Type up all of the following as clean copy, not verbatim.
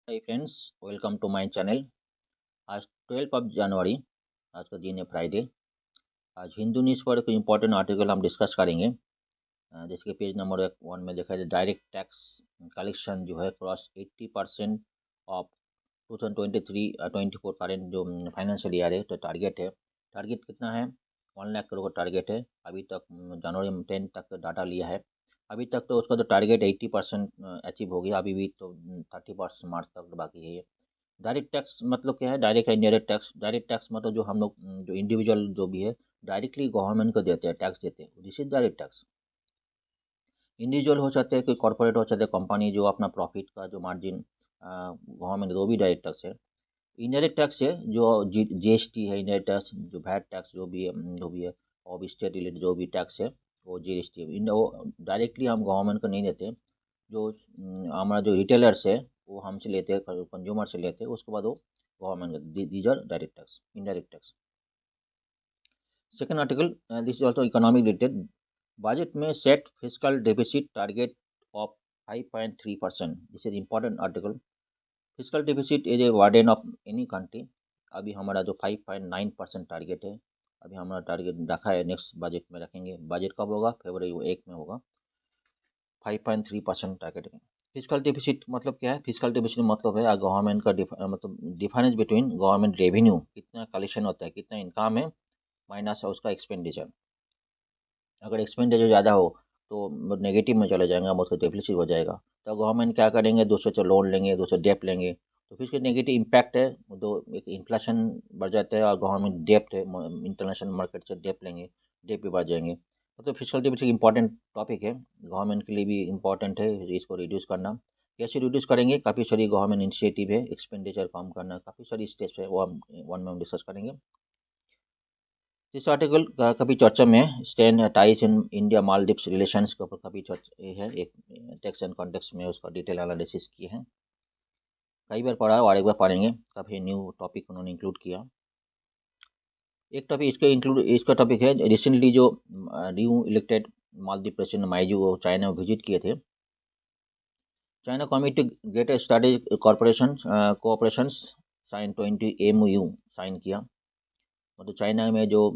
Hi friends, welcome to my channel. आज 12 जनवरी, आज का दिन है फ्राइडे। आज हिंदू न्यूज़ पर एक इम्पोर्टेंट आर्टिकल हम डिस्कस करेंगे। जैसे कि पेज नंबर 1 में देखा जाए, डायरेक्ट टैक्स कलेक्शन जो है क्रॉस 80% ऑफ 2023-24 करेंट जो फाइनेंशियल ईयर है। तो टारगेट कितना है? 1 लाख करोड़ का टारगेट है। अभी तक जनवरी 10 तक डाटा लिया है। अभी तक तो उसका तो टारगेट 80% अचीव हो गया। अभी भी तो 30% मार्च तक बाकी है ये। डायरेक्ट टैक्स मतलब क्या है? डायरेक्ट है इनडायरेक्ट टैक्स। डायरेक्ट टैक्स मतलब जो हम लोग जो इंडिविजुअल जो भी है डायरेक्टली गवर्नमेंट को देते हैं, टैक्स देते हैं, this is direct tax. Individual हो सकते हैं, कोई कॉर्पोरेट हो सकते हैं, कंपनी जो अपना प्रॉफिट का जो मार्जिन गवर्नमेंट, वो भी डायरेक्ट टैक्स है। इनडायरेक्ट टैक्स है जो जीएसटी है, इनडायरेक्ट टैक्स जो वैट टैक्स जो भी है और भी स्टेट रिलेटेड जो भी टैक्स है वो जीएसटी है। वो डायरेक्टली हम गवर्नमेंट को नहीं देते। जो हमारा जो रिटेलर्स है वो हमसे लेते हैं, कंज्यूमर से लेते हैं, उसके बाद वो गवर्नमेंट को। These are direct tax, indirect tax. Second article, this is also economic related. Budget में set fiscal deficit target of 5.3%। This is important article. Fiscal deficit is a burden of any country. अभी हमारा जो 5.9% target है, अभी हमारा target रखा है, next budget में रखेंगे। बजट कब होगा? फरवरी 1 में होगा। 5.3% टारगेट है। फिजिकल डेफिसिट मतलब क्या है? फिजिकल डेफिसिट मतलब है गवर्नमेंट का मतलब डिफरेंस बिटवीन गवर्नमेंट रेवेन्यू, कितना कलेक्शन होता है, कितना इनकम है, माइनस उसका एक्सपेंडिचर। अगर एक्सपेंडिचर ज़्यादा हो तो नेगेटिव में चले जाएंगे, हम उसका डेफिसिट हो जाएगा। तो गवर्नमेंट क्या करेंगे? दूसरे से लोन लेंगे, दूसरे डेप लेंगे, तो फिर इसके नेगेटिव इम्पैक्ट है। तो एक इन्फ्लेशन बढ़ जाता है और गवर्नमेंट डेप्ट है, इंटरनेशनल मार्केट से डेप लेंगे, डेप भी बढ़ जाएंगे। मतलब फिजिकल डेफिसिट इंपॉर्टेंट टॉपिक है, गवर्नमेंट के लिए भी इम्पॉर्टेंट है इसको रिड्यूस करना। कैसे रिड्यूस करेंगे? काफ़ी सारी गवर्नमेंट इनिशिएटिव है, एक्सपेंडिचर कम करना, काफ़ी सारी स्टेप्स है, वो हम वन में हम डिस्कस करेंगे। इस आर्टिकल का कभी चर्चा में stand ties in India Maldives relations के ऊपर काफ़ी चर्चा ये है। एक टेक्स्ट एंड कॉन्टेक्स्ट में उसका डिटेल एनालिसिस किए हैं, कई बार पढ़ा और एक बार पढ़ेंगे। काफ़ी न्यू टॉपिक उन्होंने इंक्लूड किया। एक टॉपिक इसका टॉपिक है, रिसेंटली जो new elected Maldives president Muizzu वो चाइना में विजिट किए थे। China committee get study corporation cooperation sign 20 MOU sign किया। मतलब चाइना में जो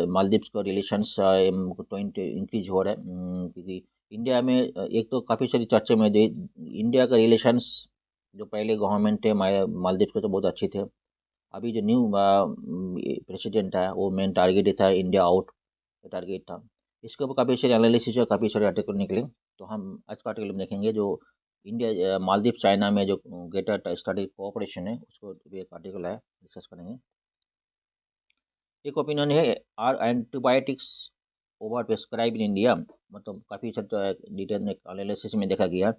मालदीव्स का रिलेशंस 20 इंक्रीज हो रहा है। क्योंकि इंडिया में एक तो काफ़ी सारी चर्चा में इंडिया का रिलेशंस जो पहले गवर्नमेंट थे मालदीव के तो बहुत अच्छे थे। अभी जो न्यू प्रेसिडेंट है वो मेन टारगेट ही था इंडिया आउट टारगेट था। इसके ऊपर काफ़ी सारे एनालिसिस है, काफ़ी सारे आर्टिकल निकले। तो हम आज का आर्टिकल में देखेंगे जो इंडिया मालदीव चाइना में जो ग्रेटर स्टडी कोऑपरेशन है उसको भी एक आर्टिकल है, डिस्कस करेंगे। एक ओपिनियन है, are antibiotics over prescribe in India. मतलब काफ़ी सब डिटेल में एनालिसिस में देखा गया,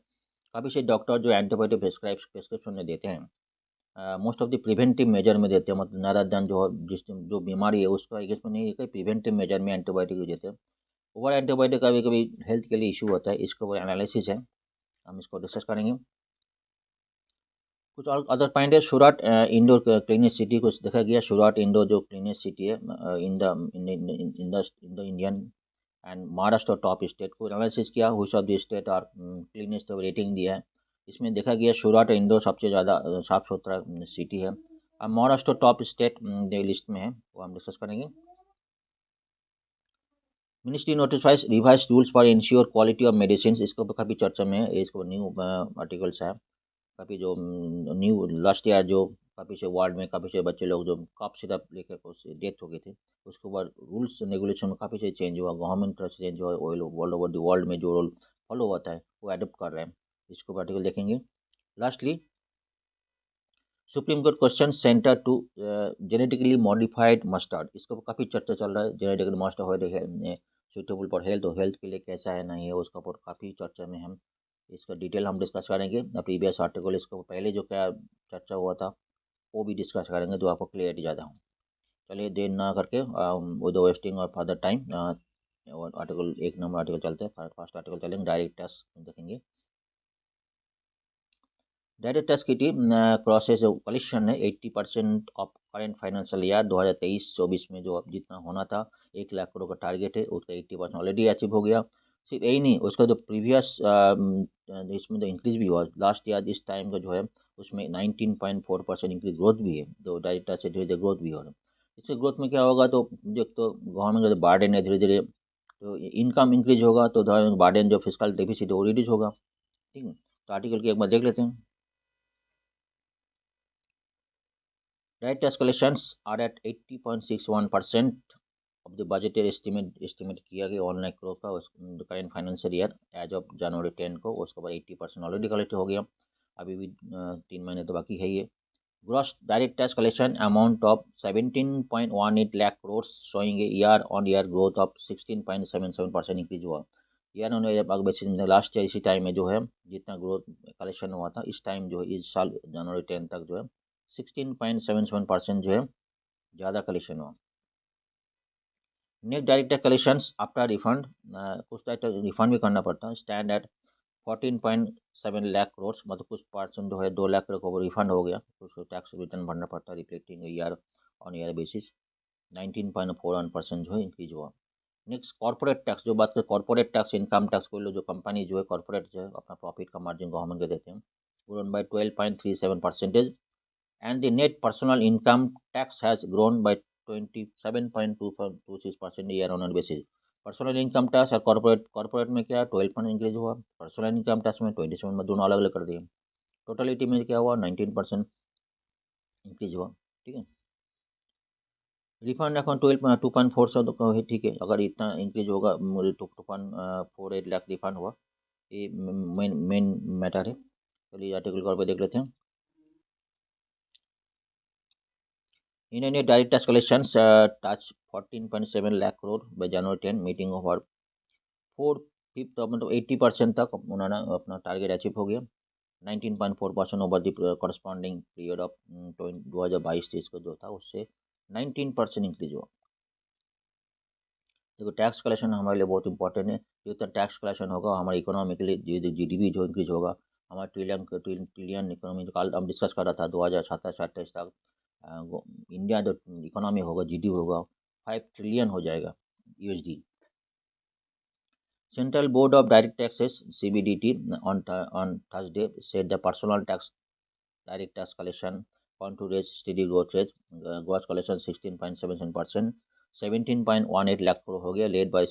काफ़ी से डॉक्टर जो एंटीबायोटिक प्रिस्क्रिप्शन में देते हैं, most of the preventive measure में देते हैं। मतलब नारा दान जो बीमारी है उसका एक इसमें नहीं है, प्रिवेंटिव मेजर में एंटीबायोटिक देते हैं। ओवर एंटीबायोटिक कभी कभी हेल्थ के लिए इशू होता है, इसका वो एनालिसिस है, हम इसको डिस्कस करेंगे। कुछ और अदर पॉइंट है, सूरत इंडोर क्लीनेस्ट सिटी को देखा गया। सूरत इंडोर जो क्लीनेस्ट सिटी है in the Indian and Maharashtra top state को एनालिसिस किया, हुई ऑफ द स्टेट और क्लीनेस्ट रेटिंग दिया है। इसमें देखा गया सूरत इंडोर सबसे ज़्यादा साफ सुथरा सिटी है। अब महाराष्ट्र टॉप स्टेट लिस्ट में है, वो हम डिस्कस करेंगे। Ministry notifies revise rules for ensure quality of medicine, इसके ऊपर काफ़ी चर्चा में है, इसको न्यू आर्टिकल्स है। काफ़ी जो न्यू लास्ट ईयर जो काफ़ी से वार्ड में काफ़ी से बच्चे लोग जो कफ सिरप लेकर उससे डेथ हो गई थी, उसके बाद रूल्स रेगुलेशन में काफ़ी से चेंज हुआ, गवर्नमेंट तरफ से चेंज हुआ, वो लोग ऑल ओवर द वर्ल्ड में जो रूल फॉलो होता है वो एडप्ट कर रहे हैं। इसको आर्टिकल देखेंगे। Lastly, supreme court question centre to genetically modified mustard, इसको काफ़ी चर्चा चल रहा है। जेनेटिकली मॉडिफाइड है सुटेबल फॉर हेल्थ, और हेल्थ के लिए कैसा है नहीं है उसका ऊपर काफ़ी चर्चा में हम इसका डिटेल हम डिस्कस करेंगे। प्रीवियस आर्टिकल इसको पहले जो क्या चर्चा हुआ था वो भी डिस्कस करेंगे, तो आपको क्लियरिटी ज़्यादा हो। चलिए देर ना करके with wasting of further time article 1 number article चलते हैं। फर्स्ट आर्टिकल चलेंगे, डायरेक्ट टैक्स देखेंगे। डायरेक्ट टैक्स की टीम क्रॉसेस जो कलेक्शन है 80% ऑफ करेंट फाइनेंशियल ईयर 2023-24 में जो अब जितना होना था 1 लाख करोड़ का टारगेट है उसका 80% ऑलरेडी अचीव हो गया। सिर्फ यही नहीं, उसका जो प्रीवियस इसमें तो इंक्रीज भी हुआ लास्ट ईयर इस टाइम का जो है, उसमें 19.4% इंक्रीज ग्रोथ भी है, तो डायरेक्ट टैक्स से धीरे धीरे ग्रोथ भी हो रहा है। इससे ग्रोथ में क्या होगा, तो जो तो गवर्नमेंट का जो बार्डन है धीरे धीरे, तो इनकम इंक्रीज होगा तो बार्डन जो फिजिकल डेफिसिट है वो रिड्यूस होगा। ठीक है, तो आर्टिकल की एक बार देख लेते हैं। Direct tax collections are at 80.61% of the budgeted estimate किया गया 1 लाख करोड़ का current financial year as of January 10 को। उसके बाद 80% ऑलरेडी कलेक्ट हो गया, अभी भी 3 महीने तो बाकी है ये। Gross direct tax collection amount of 17.18 lakh crore, showing a year on year growth of 16.77% increase हुआ। ईयर ऑन ईयर बेसिस में लास्ट ईयर इसी टाइम में जो है जितना ग्रोथ कलेक्शन हुआ था, इस टाइम जो है इस साल जनवरी 10 तक जो है 16.77% जो है ज़्यादा कलेक्शन हुआ। Net direct collections after refund, कुछ डायरेक्ट रिफंड भी करना पड़ता है, स्टैंड एट 14.7 लाख करोड़, मतलब कुछ परसेंट जो है 2 लाख करोड़ को रिफंड हो गया, कुछ टैक्स रिटर्न भरना पड़ता है, reflecting year on year basis 19.41% जो है इंक्रीज हुआ। नेक्स्ट कॉर्पोरेट टैक्स, जो बात करें कॉर्पोरेट टैक्स, इनकम टैक्स को लो, जो कंपनी जो है कॉर्पोरेट जो है अपना प्रॉफिट का मार्जिन गवर्नमेंट को देते हैं, grown by 12.37%, and the net personal income tax has grown by 27.26% year on basis। Personal income tax और कॉर्पोरेट में क्या 12% इंक्रीज हुआ, पर्सनल इनकम टैक्स में 27 में दोनों अलग अलग कर दिए, टोटलिटी में क्या हुआ 19% इंक्रीज हुआ। ठीक है, रिफंड अकाउंट 2.4 सौ तो ठीक है, अगर इतना इंक्रीज होगा 2.48 लाख रिफंड हुआ, ये मेन मैटर है। चलिए आर्टिकल पर देख लेते हैं। In India, direct tax collections touch 14.7 lakh crore by January 10, meeting over 4/5 मतलब 80% तक उन्होंने अपना टारगेट अचीव हो गया। 19.4% over the corresponding period of 2022-23 को जो था उससे 19% इंक्रीज हुआ। देखो टैक्स कलेक्शन हमारे लिए बहुत इंपॉर्टेंट है, जितना टैक्स कलेक्शन होगा हमारे इकोनॉमी के लिए जीडीपी जो इंक्रीज होगा, हमारा ट्रिलियन इकोनॉमी जो कल हम डिस्कस कर रहा था 2027-28 तक इंडिया जो इकोनॉमी होगा जीडीपी होगा 5 ट्रिलियन हो जाएगा USD. Central board of direct taxes CBDT on Thursday said the personal tax direct tax collection on to reach steady growth rate, gross collection 16.77%, 17.18 lakh crore हो गया, लेड बाय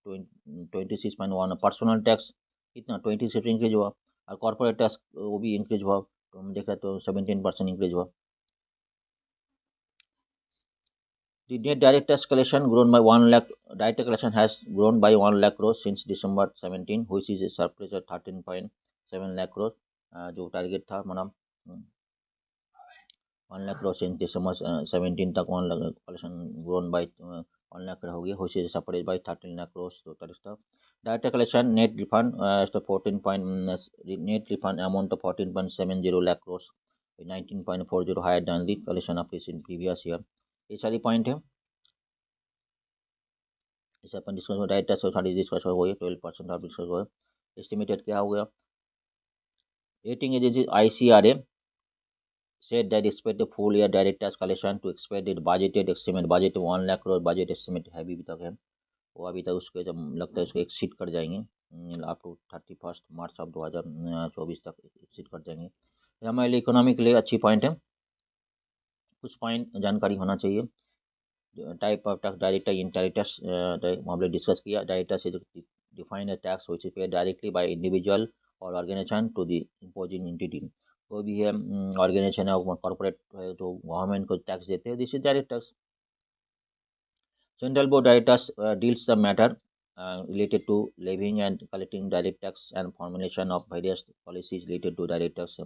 26.1। पर्सनल टैक्स कितना 26 increase हुआ, और corporate tax वो भी increase हुआ, तो हम देखा तो 17% इंक्रीज हुआ। The net direct tax collection grown by 1 lakh. Direct collection has grown by 1 lakh crore since December 17, which is a surplus of 13.7 lakh crore। जो टारगेट था हमारा 1 lakh crore since December 17 तक 1 lakh collection grown by 1 lakh crore हो गया, which is surplus by 13 lakh crore total stuff। Direct collection net refund is the 14 point net refund amount of 14.70 lakh crore, 19.40 higher than the collection of in previous year। ये सारी point है, इसे अपन discuss direct tax सारी discuss हो गई, 12% आप discuss हो गया। एस्टिमेटेड क्या हो गया, rating agency ICRA said that expect the full year direct tax collection to expect the budgeted estimate, budget 1 lakh crore budget estimate है अभी तक है, वो अभी तक उसके जब लगता है उसको एक्सीड कर जाएंगे, अप टू 31 मार्च ऑफ 2024 तक एक्सीड कर जाएंगे। ये हमारे लिए इकोनॉमी के लिए अच्छी पॉइंट है, कुछ पॉइंट जानकारी होना चाहिए। Type of tax direct indirect tax हम लोग डिस्कस किया। Direct tax is defined as tax which is paid directly by individual और organization to the imposing entity. कोई भी है ऑर्गेनाइजेशन है कॉर्पोरेट है तो गवर्नमेंट को टैक्स देते हैं, this is direct tax. Central Board Directors deals the matter related to levying and collecting direct tax and formulation of various policies related to direct tax।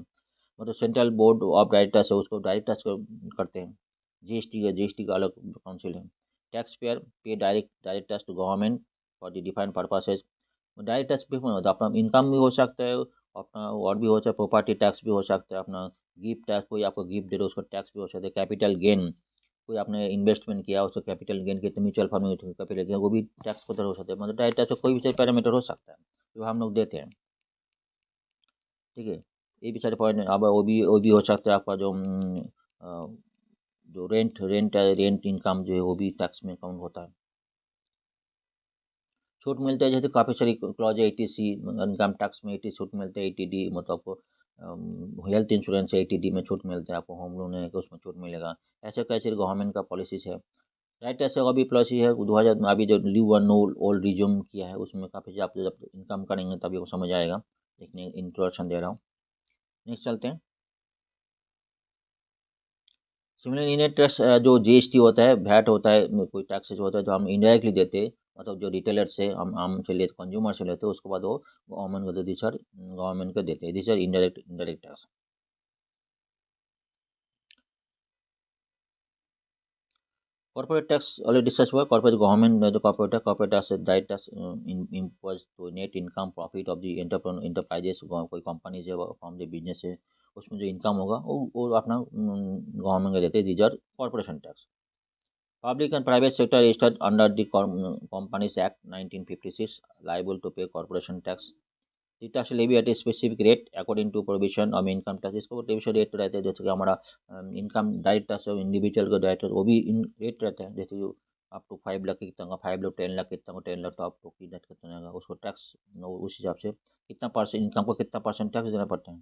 मतलब सेंट्रल बोर्ड ऑफ डायरेक्टर्स है उसको direct tax करते हैं, GST का अलग council है। Tax payer pay direct tax to government for the defined purposes. Direct tax पे अपना इनकम भी हो सकता है, अपना और भी हो सकता है, प्रॉपर्टी टैक्स भी हो सकता है, अपना गिफ्ट टैक्स, कोई आपको गिफ्ट दे रहा है उसका टैक्स भी हो सकता है, कैपिटल गेन कोई आपने इन्वेस्टमेंट किया उसको कैपिटल गेन के म्यूचुअल फंड में कैपिटल गेन वो भी टैक्स को हो सकता है, मतलब डायरेक्ट टैक्स कोई भी पैरामीटर हो सकता है जो हम लोग देते हैं। ठीक है, ये भी सारे पॉइंट अब वो भी हो सकता है आपका जो रेंट इनकम जो है वो भी टैक्स में काउंट होता है। छूट मिलते हैं, जैसे काफ़ी सारी क्लॉज है, ATC इनकम टैक्स में 80 छूट मिलते हैं, ATD मतलब आपको हेल्थ इंश्योरेंस है, ATD में छूट मिलते हैं, आपको होम लोन है तो उसमें छूट मिलेगा। ऐसे कैसे गवर्नमेंट का पॉलिसीज है। राइट, ऐसे अभी पॉलिसी है 2000 अभी जो लिव वन ओल्ड रिज्यूम किया है उसमें काफ़ी आप जब इनकम करेंगे तभी वो समझ आएगा। देखने इंट्रोडक्शन दे रहा हूँ। नेक्स्ट चलते हैं। सिमिलर इनडायरेक्ट टैक्स जो GST होता है, वैट होता है, कोई टैक्सेस होता है जो हम इनडायरेक्टली देते हैं, मतलब जो रिटेलर से हम आम से लेते, कंज्यूमर से लेते हैं, उसके बाद वो गवर्नमेंट को देते, सर गवर्नमेंट को देते हैं, this are indirect tax. Corporate tax already discuss हुआ। कॉर्पोरेट गवर्नमेंट जो corporate tax direct tax impose to net income profit of the enterprises, कोई कंपनी है फ्रॉम द बिजनेस है, उसमें जो इनकम होगा वो अपना गवर्नमेंट को देते हैं, these are corporation tax. Public and private sector registered under the Companies Act 1956 liable to pay corporation tax. It tax levy at a specific rate according to provision of income tax। इसको division rate रहता है, जैसे कि हमारा income direct tax है, individual का direct वो भी इन रेट रहता है, जैसे कि आप टू 5 लाख कितना का, 5 लाख 10 लाख कितना का, 10 लाख तो आपको कितना कितना होगा उसको टैक्स, उस हिसाब से कितना परसेंट इनकम को कितना परसेंट टैक्स देना पड़ता है।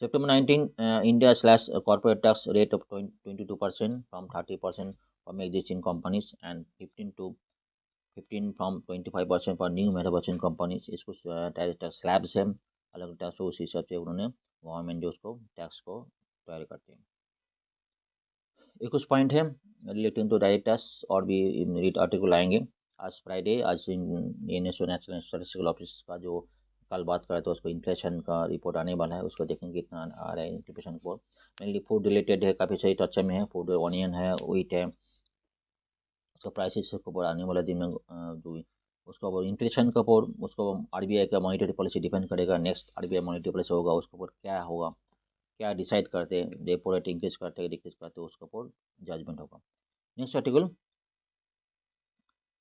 September 19, India slash corporate tax rate of 22% from 30% from existing companies and 15 from 25% for new manufacturing companies। इसको टैक्स स्लैब्स है, अलग टैक्स, उस हिसाब से उन्होंने गवर्नमेंट जो उसको टैक्स को तैयार करते हैं। एक कुछ पॉइंट है रिलेटिंग टू डायरेक्ट टैक्स और भी रीड आर्टिकल आएंगे। आज फ्राइडे, आज NSO नेशनल स्टैटिस्टिकल ऑफिस का जो कल बात करें तो उसको इन्फ्लेशन का रिपोर्ट आने वाला है, उसको देखेंगे कितना आ रहा है inflation report. Mainly food related है, काफ़ी सही टच में है, फूड ऑनियन है, व्हीट है, उसका प्राइसेस को ऊपर आने वाला दिन में जो उसका ऊपर इन्फ्लेशन का ऊपर उसको RBI का मॉनिटरी पॉलिसी डिपेंड करेगा। नेक्स्ट RBI मॉनिटरी पॉलिसी होगा, उसके ऊपर क्या होगा, क्या डिसाइड करते हैं, रेपो रेट इंक्रीज करते हैं डिक्रीज करते हैं, उसके ऊपर जजमेंट होगा। नेक्स्ट आर्टिकल,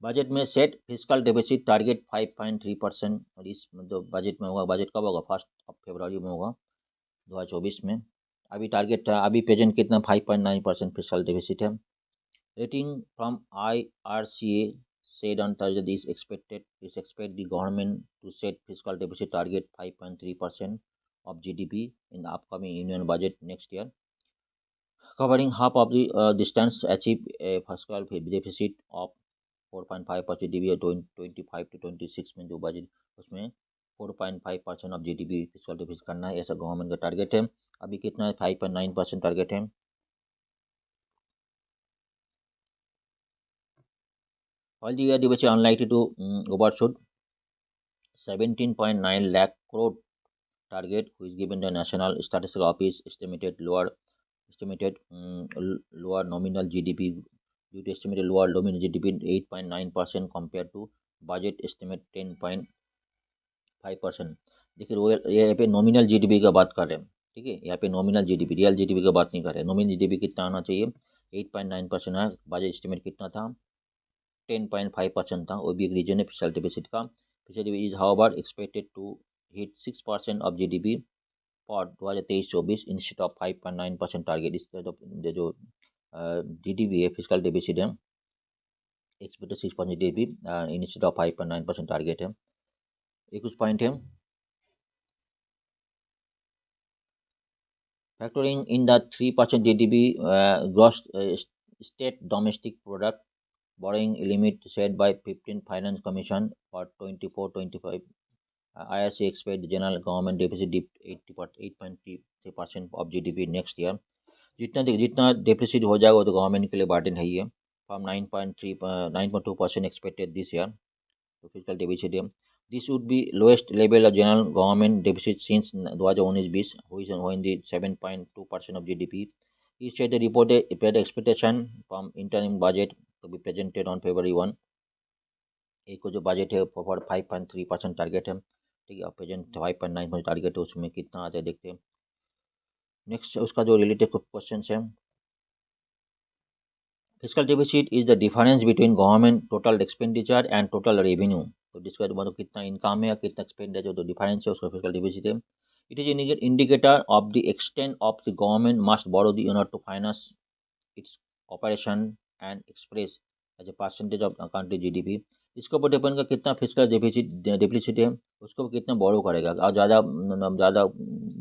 बजट में सेट फिजिकल डेफिसिट टारगेट 5.3%। और इस मतलब बजट में होगा, बजट कब होगा, 1 फरवरी में होगा 2024 में। अभी टारगेट है, अभी प्रेजेंट कितना 5.9% फिजिकल डेफिसिट है। Rating from IRCA said on Thursday this expect the government to set fiscal deficit target 5.3% of GDP in the upcoming union budget next year, covering half of the distance achieve a fiscal deficit of 4.5% GDP 25 to 26 में जो budget उसमें 4.5% of GDP physical deficit करना है, ऐसा government का target है। अभी कितना है, 5.9% टारगेट है। While the year deficit unlikely to overshoot 17.9 lakh crore target, which given the National Statistical Office lower nominal GDP due to estimated lower nominal GDP 8.9% compared to budget estimate 10.5%। देखिए ये यहाँ पे nominal GDP का बात कर रहे हैं, ठीक है, यहाँ पे नॉमिनल GDP रियल GDP का बात नहीं कर रहे हैं। नॉमिनल GDP कितना आना चाहिए, 8.9% है, बजट एस्टिमेट कितना था, 10.5% था, वो भी एक रीजन है फिजिकल डेफिसिट का। Physical deficit is however expected to hit 6% of GDP for 2023-24 instead of 5.9% target. इस जो GDP है फिजिकल डेफिसिट है expected 6% GDP instead of 5.9% target है। एक कुछ पॉइंट है, factoring in the 3% GDP gross state domestic product borrowing limit set by 15th Finance Commission for 24-25, IRC expect the general government deficit dip 8.3% of GDP next year। जितना deficit हो जाएगा वो तो government के लिए बर्डन है ही है। फ्रॉम 9.2% एक्सपेक्टेड दिस ईयर, तो फिजिकल डेफिसिट है। This would be lowest level of general government deficit since 2019-20 when the 7.2% of GDP। He said the reported expectation from interim budget to be presented on February 1। एक को जो budget है for 5.3% target है, ठीक है, present 5.9% target है, उसमें कितना आता है देखते हैं। नेक्स्ट उसका जो रिलेटेड क्वेश्चन है, physical deficit is the difference between government total expenditure and total revenue. तो जिसका मतलब कितना इनकम है या कितना एक्सपेंडिचर जो डिफरेंस है उसका फिजिकल डेफिसिट है। It is indicator of the extent of the government must borrow the in order to finance its operation and express as a percentage of country GDP. इसके ऊपर depend कर कितना physical डिप्लिसिटी है, उसको कितना बोरो करेगा। और ज़्यादा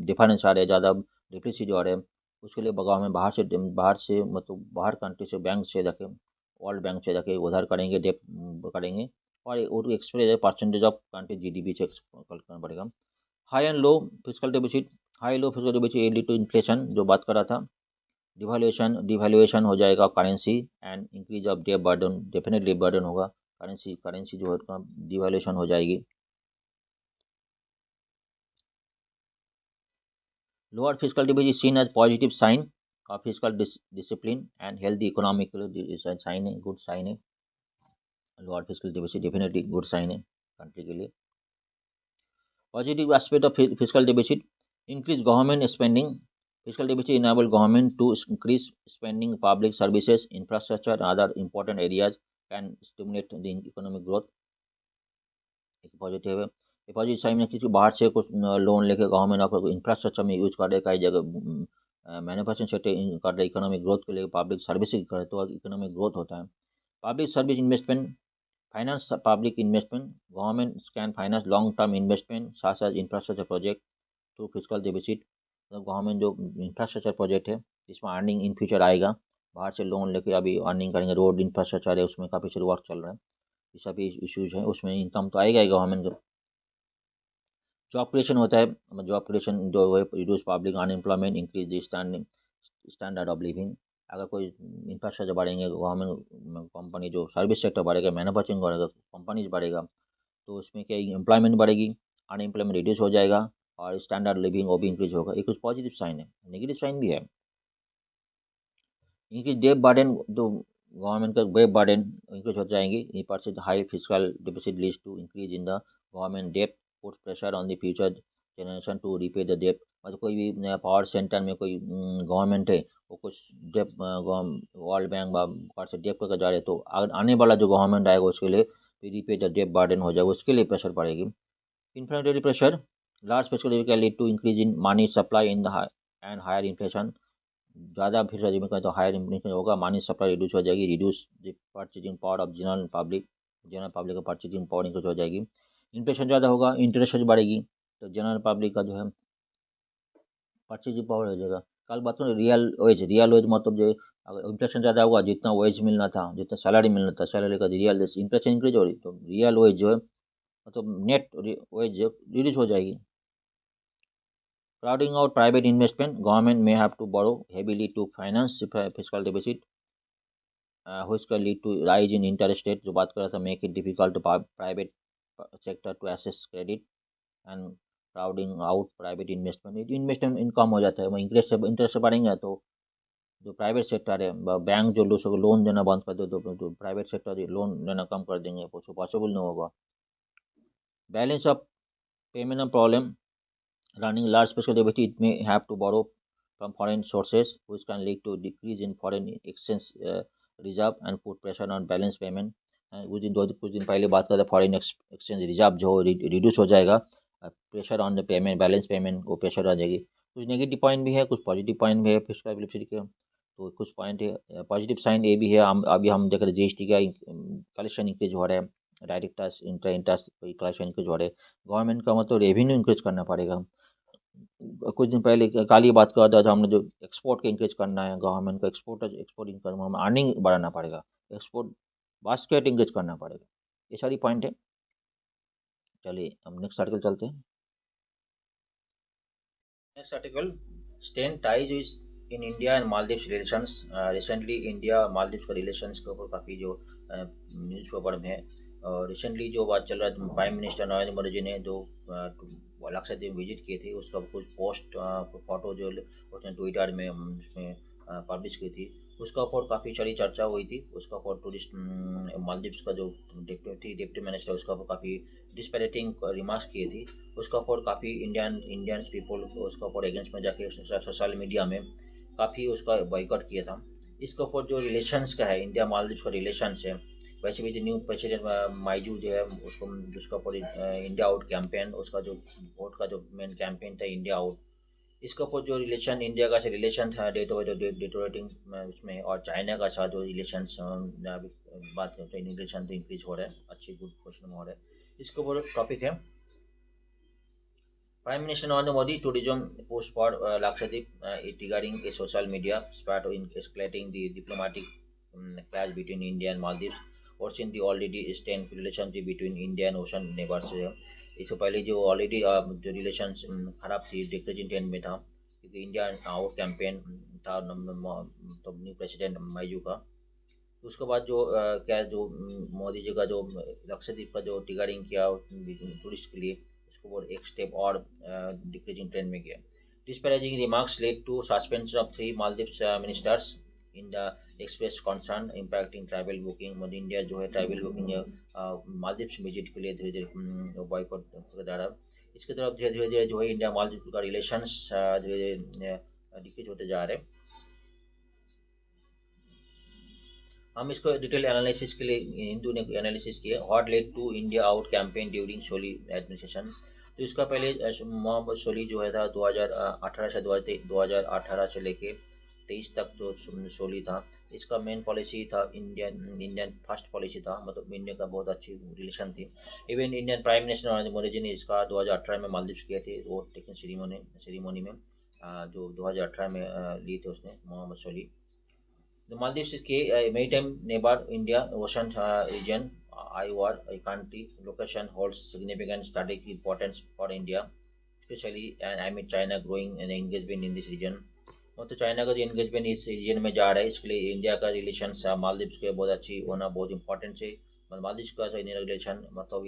डिफरेंस आ रहे हैं, ज़्यादा डिप्लिसिटी आ रहे हैं, उसके लिए गाँव में बाहर से मतलब बाहर कंट्री से बैंक से जाके वर्ल्ड बैंक से जाके उधार करेंगे, डेप करेंगे, और वो express percentage of country GDP से कल करना पड़ेगा। High and low physical deposit, high low physical deposit lead to inflation, जो बात कर रहा था। डिवैल्यूएशन हो जाएगा currency, and increase of debt burden, definitely burden होगा। करेंसी जो है उसका डिवैल्यूएशन हो जाएगी। Lower physical deposit seen as positive sign of physical discipline and healthy economic sign है, गुड साइन है। Lower physical deposit definitely good sign है country के लिए। Positive aspect of fiscal deficit: increase government spending. Fiscal deficit enable government to increase spending public services, infrastructure, and other important areas, can stimulate the economic growth. एक positive है। ये positive side में किसी बाहर से कुछ लोन लेके government आपको इंफ्रास्ट्रक्चर में यूज कर रहे, कई जगह मैन्युफैक्चरिंग सेक्टर कर रहे, इकोनॉमिक ग्रोथ के लिए पब्लिक सर्विसेज करे तो इकोनॉमिक ग्रोथ होता है। Public service investment, finance public investment. Government can finance long-term investment such as infrastructure project through fiscal deficit. मतलब गवर्नमेंट जो इंफ्रास्ट्रक्चर प्रोजेक्ट है जिसमें अर्निंग इन फ्यूचर आएगा, बाहर से लोन लेके अभी अर्निंग करेंगे, रोड इंफ्रास्ट्रक्चर है उसमें काफ़ी सारे वर्क चल रहा है, ये सभी इश्यूज हैं, उसमें इनकम तो आएगा ही गवर्नमेंट को। जॉब क्रिएशन होता है, जॉब क्रिएशन जो है reduce public unemployment, increase the standard of living. अगर कोई इंफ्रास्ट्रक्चर बढ़ेंगे, गवर्नमेंट कंपनी जो सर्विस सेक्टर बढ़ेगा, मैन्युफैक्चरिंग बढ़ेगा, कंपनीज बढ़ेगा, तो उसमें क्या एम्प्लॉयमेंट बढ़ेगी, अनएम्प्लॉयमेंट रिड्यूस हो जाएगा, और स्टैंडर्ड लिविंग वो भी इंक्रीज होगा। ये कुछ पॉजिटिव साइन है। नेगेटिव साइन भी है, इंक्रीज डेट बर्डन, जो गवर्नमेंट का डेट बर्डन इंक्रीज हो जाएंगे। ई पार्ट से high physical deposit leads to increase in the government debt, puts pressure on the future generation to repay the debt. मतलब कोई भी नया पावर सेंटर में कोई गवर्नमेंट है, वो कुछ डेप वर्ल्ड बैंक पावर से डेप करके जा रहे, तो अगर आने वाला जो गवर्नमेंट आएगा उसके लिए रिपे द डेट बर्डन हो जाएगा, उसके लिए प्रेशर पड़ेगी। Inflationary pressure, large fiscal can lead to increase in money supply in the end higher inflation. ज़्यादा फिर राज्य में तो हायर इन्फ्लेशन होगा, मनी सप्लाई रिड्यूस हो जाएगी, reduce the purchasing power of general public का परचेजिंग पावर इंक्रीज हो जाएगी। इन्फ्लेशन ज़्यादा होगा, इंटरेस्ट रेट बढ़ेगी, तो जनरल पब्लिक का जो है परचेजिंग पावर हो जाएगा। कल बात करें रियल वेज मतलब जो अगर इन्फ्लेशन ज़्यादा होगा, जितना वेज मिलना था, जितना सैलरी मिलना था, सैलरी का रियल इन्फ्लेशन इंक्रीज हो रही, तो रियल वेज जो है मतलब नेट वेज रिड्यूस हो जाएगी। Crowding out private investment, government may have to borrow heavily to finance fiscal deficit, which can lead to rise in interest rate, जो बात कर रहा था, make it difficult to private sector to access credit, and crowding out private investment, investment income हो जाता है, interest बढ़ेंगे तो जो प्राइवेट सेक्टर है, बैंक जो लोन देना बंद कर दे, तो प्राइवेट सेक्टर लोन देना कम कर देंगे, कुछ पॉसिबल नहीं होगा। Balance of payment problem, running large fiscal deficit, it may have to borrow from foreign sources, which can lead to decrease in foreign exchange reserve and put pressure on balance payment। कुछ दिन पहले बात करते, foreign exchange reserve जो reduce हो जाएगा, pressure on the payment, balance payment को pressure आ जाएगी। कुछ नेगेटिव पॉइंट भी है, कुछ पॉजिटिव पॉइंट भी है फिजिकल डिपॉजिट के, तो कुछ पॉइंट है पॉजिटिव साइन ये भी है। अभी हम देख रहे जीएसटी का कलेक्शन इंक्रीज हो रहा है, direct tax inter collection increase हो रहा है, गवर्नमेंट का मतलब रेवेन्यू इंक्रीज करना पड़ेगा। कुछ दिन पहले कल ही बात कर रहा था हमने, जो एक्सपोर्ट का इंक्रीज करना है गवर्नमेंट को, एक्सपोर्ट इनकम, हम अर्निंग बढ़ाना पड़ेगा, एक्सपोर्ट बास्केट इंक्रीज करना पड़ेगा, ये सारी पॉइंट है। चलिए हम नेक्स्ट आर्टिकल चलते हैं। Next article, strain ties in India and Maldives relations. Recently India Maldives का रिलेशंस के ऊपर काफ़ी जो न्यूज़ पेपर में है, और रिसेंटली जो बात चल रहा है, प्राइम मिनिस्टर नरेंद्र मोदी जी ने जो लक्षद्वीप विजिट किए थे, उसका कुछ पोस्ट फोटो जो उसने ट्विटर में उसमें पब्लिश की थी, उसका ऊपर काफ़ी सारी चर्चा हुई थी। उसका ऊपर टूरिस्ट मालदीव्स का जो डिप्टी मिनिस्टर, उसका ऊपर काफ़ी डिस्पैरेटिंग रिमार्क्स किए थी। उसका ऊपर काफ़ी इंडियंस पीपल उसका ऊपर अगेंस्ट में जाके सोशल मीडिया में काफ़ी उसका बॉयकॉट किया था। इसके ऊपर जो रिलेशंस का है, इंडिया मालदीव्स का रिलेशंस है, वैसे भी जो न्यू प्रेसिडेंट माइजू जो है उसको, उसका ऊपर इंडिया आउट कैंपेन, उसका जो वोट का जो मेन कैंपेन था इंडिया आउट, इसके ऊपर जो रिलेशन इंडिया का रिलेशन था डेटोरेटिंग उसमें, और चाइना का साथ जो रिलेशन अभी बात करते हैं, रिलेशन तो इंक्रीज हो रहा है, अच्छी गुड क्वेश्चन हो रहा है। इसके ऊपर टॉपिक है Prime Minister Narendra Modi tourism post for Lakshadweep regarding a social media spat in escalating the diplomatic clash between India and Maldives, worsening the already strained relationship between India and ocean neighbors है। इससे पहले जो already जो relations खराब थी declaration में था, क्योंकि इंडिया आउट कैंपेन था तो न्यू प्रेसिडेंट मायजू का। तो उसके बाद जो क्या जो मोदी जी का जो लक्षद्वीप का जो टिगरिंग किया टूरिस्ट के लिए, उसको वो एक स्टेप और डिक्रीजिंग ट्रेंड में गया। Disparaging remarks led to suspension of 3 Maldives ministers in the express concern impacting travel booking. मतलब इंडिया जो है ट्रैवल बुकिंग मालदीव्स विजिट के लिए धीरे धीरे बॉयकॉट जा रहा है। इसके तरफ धीरे धीरे जो है इंडिया मालदीव का रिलेशंस धीरे धीरे डिक्रीज होते जा रहे हैं। हम इसको डिटेल एनालिसिस के लिए हिंदू ने एनालिसिस किया, what led to India out campaign during Solih administration. तो इसका पहले मोहम्मद सोली जो है था 2018 से 2018 से लेके 23 तक जो सोली था, इसका मेन पॉलिसी था इंडियन इंडियन फर्स्ट पॉलिसी था, मतलब इंडिया का बहुत अच्छी रिलेशन थी। Even Indian prime minister Narendra Modi ji ने इसका 2018 में मालदीव किए थे, वो टेक्निक सेरेमनी में जो 2018 में ली थे उसने मोहम्मद सोली। The Maldives is a maritime neighbor India Ocean region. IOR, a country location holds significant strategic importance for India, especially and amid China growing an engagement in this region. मतलब China का जो engagement इस reason में जा रहा है, इसके लिए इंडिया का रिलेशन मालदीव्स के बहुत अच्छी होना बहुत इंपॉर्टेंट है। मालदीव्स का इंडिया रिलेशन मतलब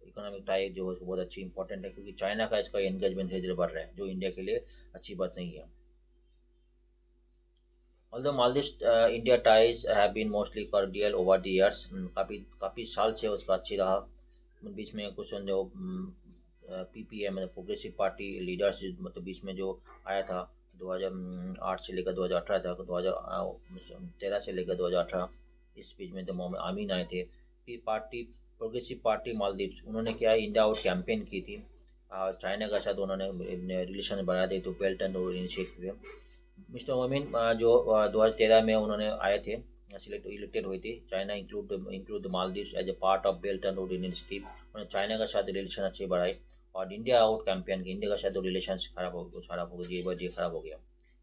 इकोनॉमिक टाई जो है बहुत अच्छी इंपॉर्टेंट है, क्योंकि चाइना का इसका एंगेजमेंट धीरे धीरे बढ़ रहा है, जो इंडिया के लिए अच्छी बात नहीं है। Although Maldives India ties have been mostly cordial over the years, काफ़ी काफ़ी साल से उसका अच्छी रहा। बीच में कुछ जो पीपीए मतलब प्रोग्रेसिव पार्टी लीडर्स मतलब बीच में जो आया था 2008 से लेकर 2018 तक, 2013 से लेकर 2018, इस बीच में तो मोहम्मद आमीन आए थे। फिर पार्टी प्रोग्रेसिव पार्टी मालदीव्स, उन्होंने क्या इंडिया आउट कैंपेन की थी, चाइना के साथ उन्होंने रिलेशन बढ़ा दी, तो belt and road initiative. Mister मोमिन जो 2013 में उन्होंने आए थे, इलेक्टेड हुई थी। China include Maldives as a part of belt and road initiative. उन्होंने चाइना के साथ रिलेशन अच्छे बढ़ाए, और इंडिया आउट कैंपेन की, इंडिया के साथ रिलेशन खराब हो गए, ये खराब हो गया।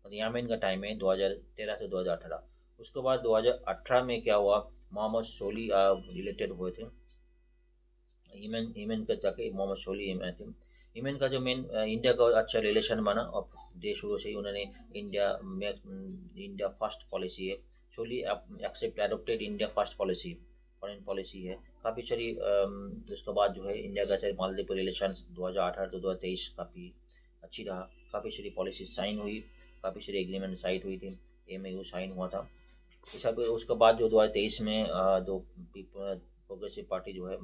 और यहाँ में इनका टाइम है 2013 से 2018। उसके बाद 2018 में क्या हुआ, मोहम्मद सोली रिलेटेड हुए थे, ईमेन ईमेन के जाके मोहम्मद सोली ईमेन थे। ईमेन का जो मेन इंडिया का अच्छा रिलेशन बना, और दे शुरू से ही उन्होंने इंडिया फर्स्ट पॉलिसी है, Solih accept adopted India first policy, foreign policy है काफ़ी सारी। उसके बाद जो है इंडिया का मालदीव रिलेशन 2018 से 2023 काफ़ी अच्छी रहा, काफ़ी सारी पॉलिसी साइन हुई, काफ़ी सारी एग्रीमेंट साइन हुई थी, एमएयू साइन हुआ था। इस उसके बाद जो 2023 में जो प्रोग्रेसिव पार्टी जो है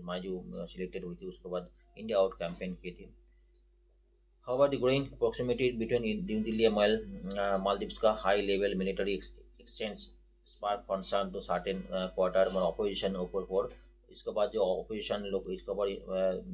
मायजू सिलेक्टेड हुई थी, उसके बाद इंडिया आउट कैंपेन की थी। However, the growing proximity between New Delhi and Maldives का high level military exchange spark concern to certain quarter में opposition ऊपर for। इसके बाद जो opposition लोग इसके ऊपर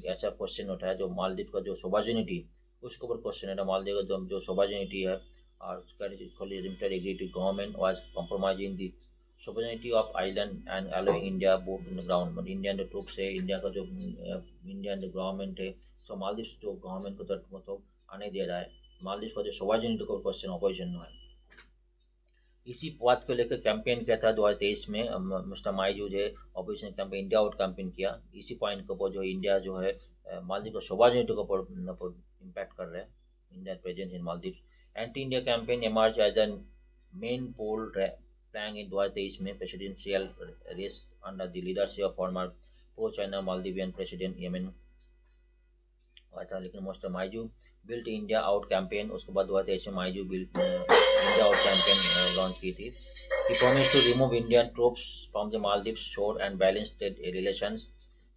ऐसा क्वेश्चन उठाया, जो मालदीव का जो sovereignty, उसके ऊपर क्वेश्चन है। मालदीव का जो sovereignty है, और उसका limited agree to government was compromising the sovereignty of island and allowing India both in the ground। मतलब इंडियन जो ट्रूप्स है, इंडिया का जो इंडियन जो गवर्नमेंट है, सो मालदीव जो गवर्नमेंट को तो मतलब आने दे रहा है। मालदीव का जो सोवरेनिटी का क्वेश्चन अपोजिशन में है। इसी बात को लेकर कैंपेन किया था 2023 में मिस्टर मायजू जो है opposition campaign India out campaign किया। इसी पॉइंट के ऊपर जो इंडिया जो है मालदीव का सोवरेनिटी के ऊपर इम्पैक्ट कर रहा है, Indian presence in Maldives. Anti India campaign emerge as an main poll plan in 2023 में presidential race under the leadership of former pro China Maldivian president Yameen था। लेकिन mister Muizzu built India out campaign, उसके बाद 2023 में Muizzu built India out campaign launch की थी। He promise to remove Indian troops from the Maldives shore and balance trade relations.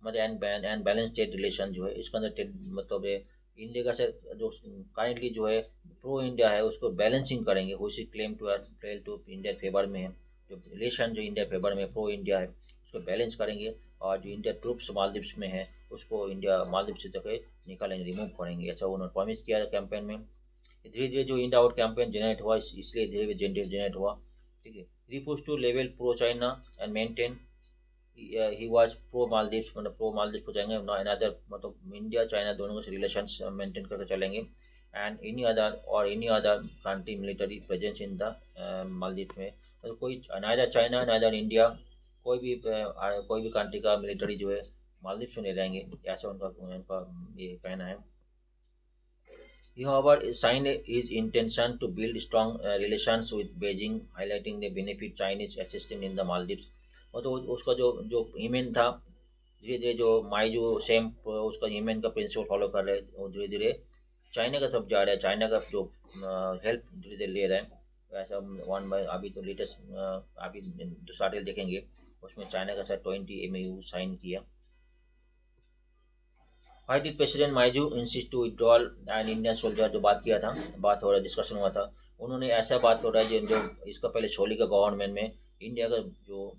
मतलब and balance trade relation जो है, इसके अंदर मतलब इंडिया का जो काइंडली जो है प्रो इंडिया है, उसको बैलेंसिंग करेंगे। हुई क्लेम टू इंडिया फेवर में है, जो रिलेशन जो इंडिया फेवर में प्रो इंडिया है, उसको बैलेंस करेंगे। और जो इंडिया ट्रूप्स मालदीव्स में है उसको इंडिया मालदीव से तक निकालेंगे, रिमूव करेंगे, ऐसा उन्होंने प्रॉमिस किया कैंपेन में। धीरे धीरे जो इंडिया आउट कैंपेन जनरेट हुआ, इसलिए धीरे धीरे जनरेट हुआ। ठीक है, repose to level pro China and maintain, he was pro Maldives, मतलब प्रो मालदीव्स हो जाएंगे, अनदर मतलब इंडिया चाइना दोनों के रिलेशंस मेंटेन करके चलेंगे। And any other country military presence in the Maldives में, मतलब कोई नाइदर चाइना नाइदर इंडिया, कोई भी कंट्री का मिलिट्री जो है मालदीव में नहीं रहेंगे, ऐसा उनका ये कहना है। He, however, signed his intention to build strong relations with Beijing, highlighting the benefit Chinese assisting in the Maldives। और तो उसका जो जो ईमेन था, धीरे धीरे जो माइजू सेम उसका ईमेन का प्रिंसिपल फॉलो कर रहे हैं, और धीरे धीरे चाइना का तरफ जा रहा है, चाइना का जो हेल्प धीरे धीरे ले रहे हैं। ऐसा वन बाय अभी तो लेटेस्ट अभी दूसरा आर्टिकल देखेंगे, उसमें चाइना का साथ 20 MOU साइन किया। Why did president Muizzu insist to withdrawal and Indian soldier, जो बात किया था, बात हो रहा है, डिस्कशन हुआ था, उन्होंने ऐसा बात हो रहा है जो इसका पहले सोली का गवर्नमेंट में इंडिया का जो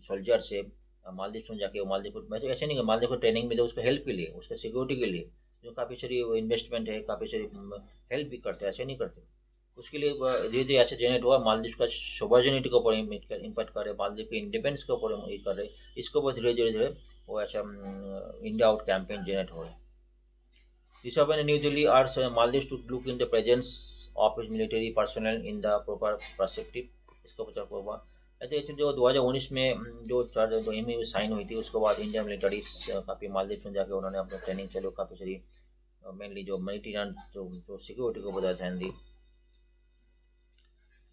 सोल्जर से मालदीव में जाके, मालदीव में ऐसे नहीं, मालदीव को ट्रेनिंग में दे, उसका हेल्प के लिए, उसका सिक्योरिटी के लिए, जो काफ़ी सारी इन्वेस्टमेंट है, काफ़ी सारी हेल्प भी करते हैं, ऐसे नहीं करते। उसके लिए धीरे धीरे ऐसे जनरेट हुआ, मालदीव का सोवर्जिनिटी के ऊपर इम्पैक्ट कर रहे, मालदीव के इंडिपेंडेंस के ऊपर ये कर रहे, इसके ऊपर धीरे धीरे धीरे वो ऐसा इंडिया आउट कैंपेन जनरेट हो रहा है। This happened in New Delhi urged Maldives to look into the presence of its military personnel in the proper perspective। इसको पता होगा। ऐसे जो 2019 में जो MOU साइन हुई थी, उसके बाद इंडियन मिलिटरीज काफ़ी मालदीव में जाके उन्होंने अपनी ट्रेनिंग चलो, काफ़ी सारी मेनली जो मिलिट्री जो सिक्योरिटी को बहुत ध्यान दी।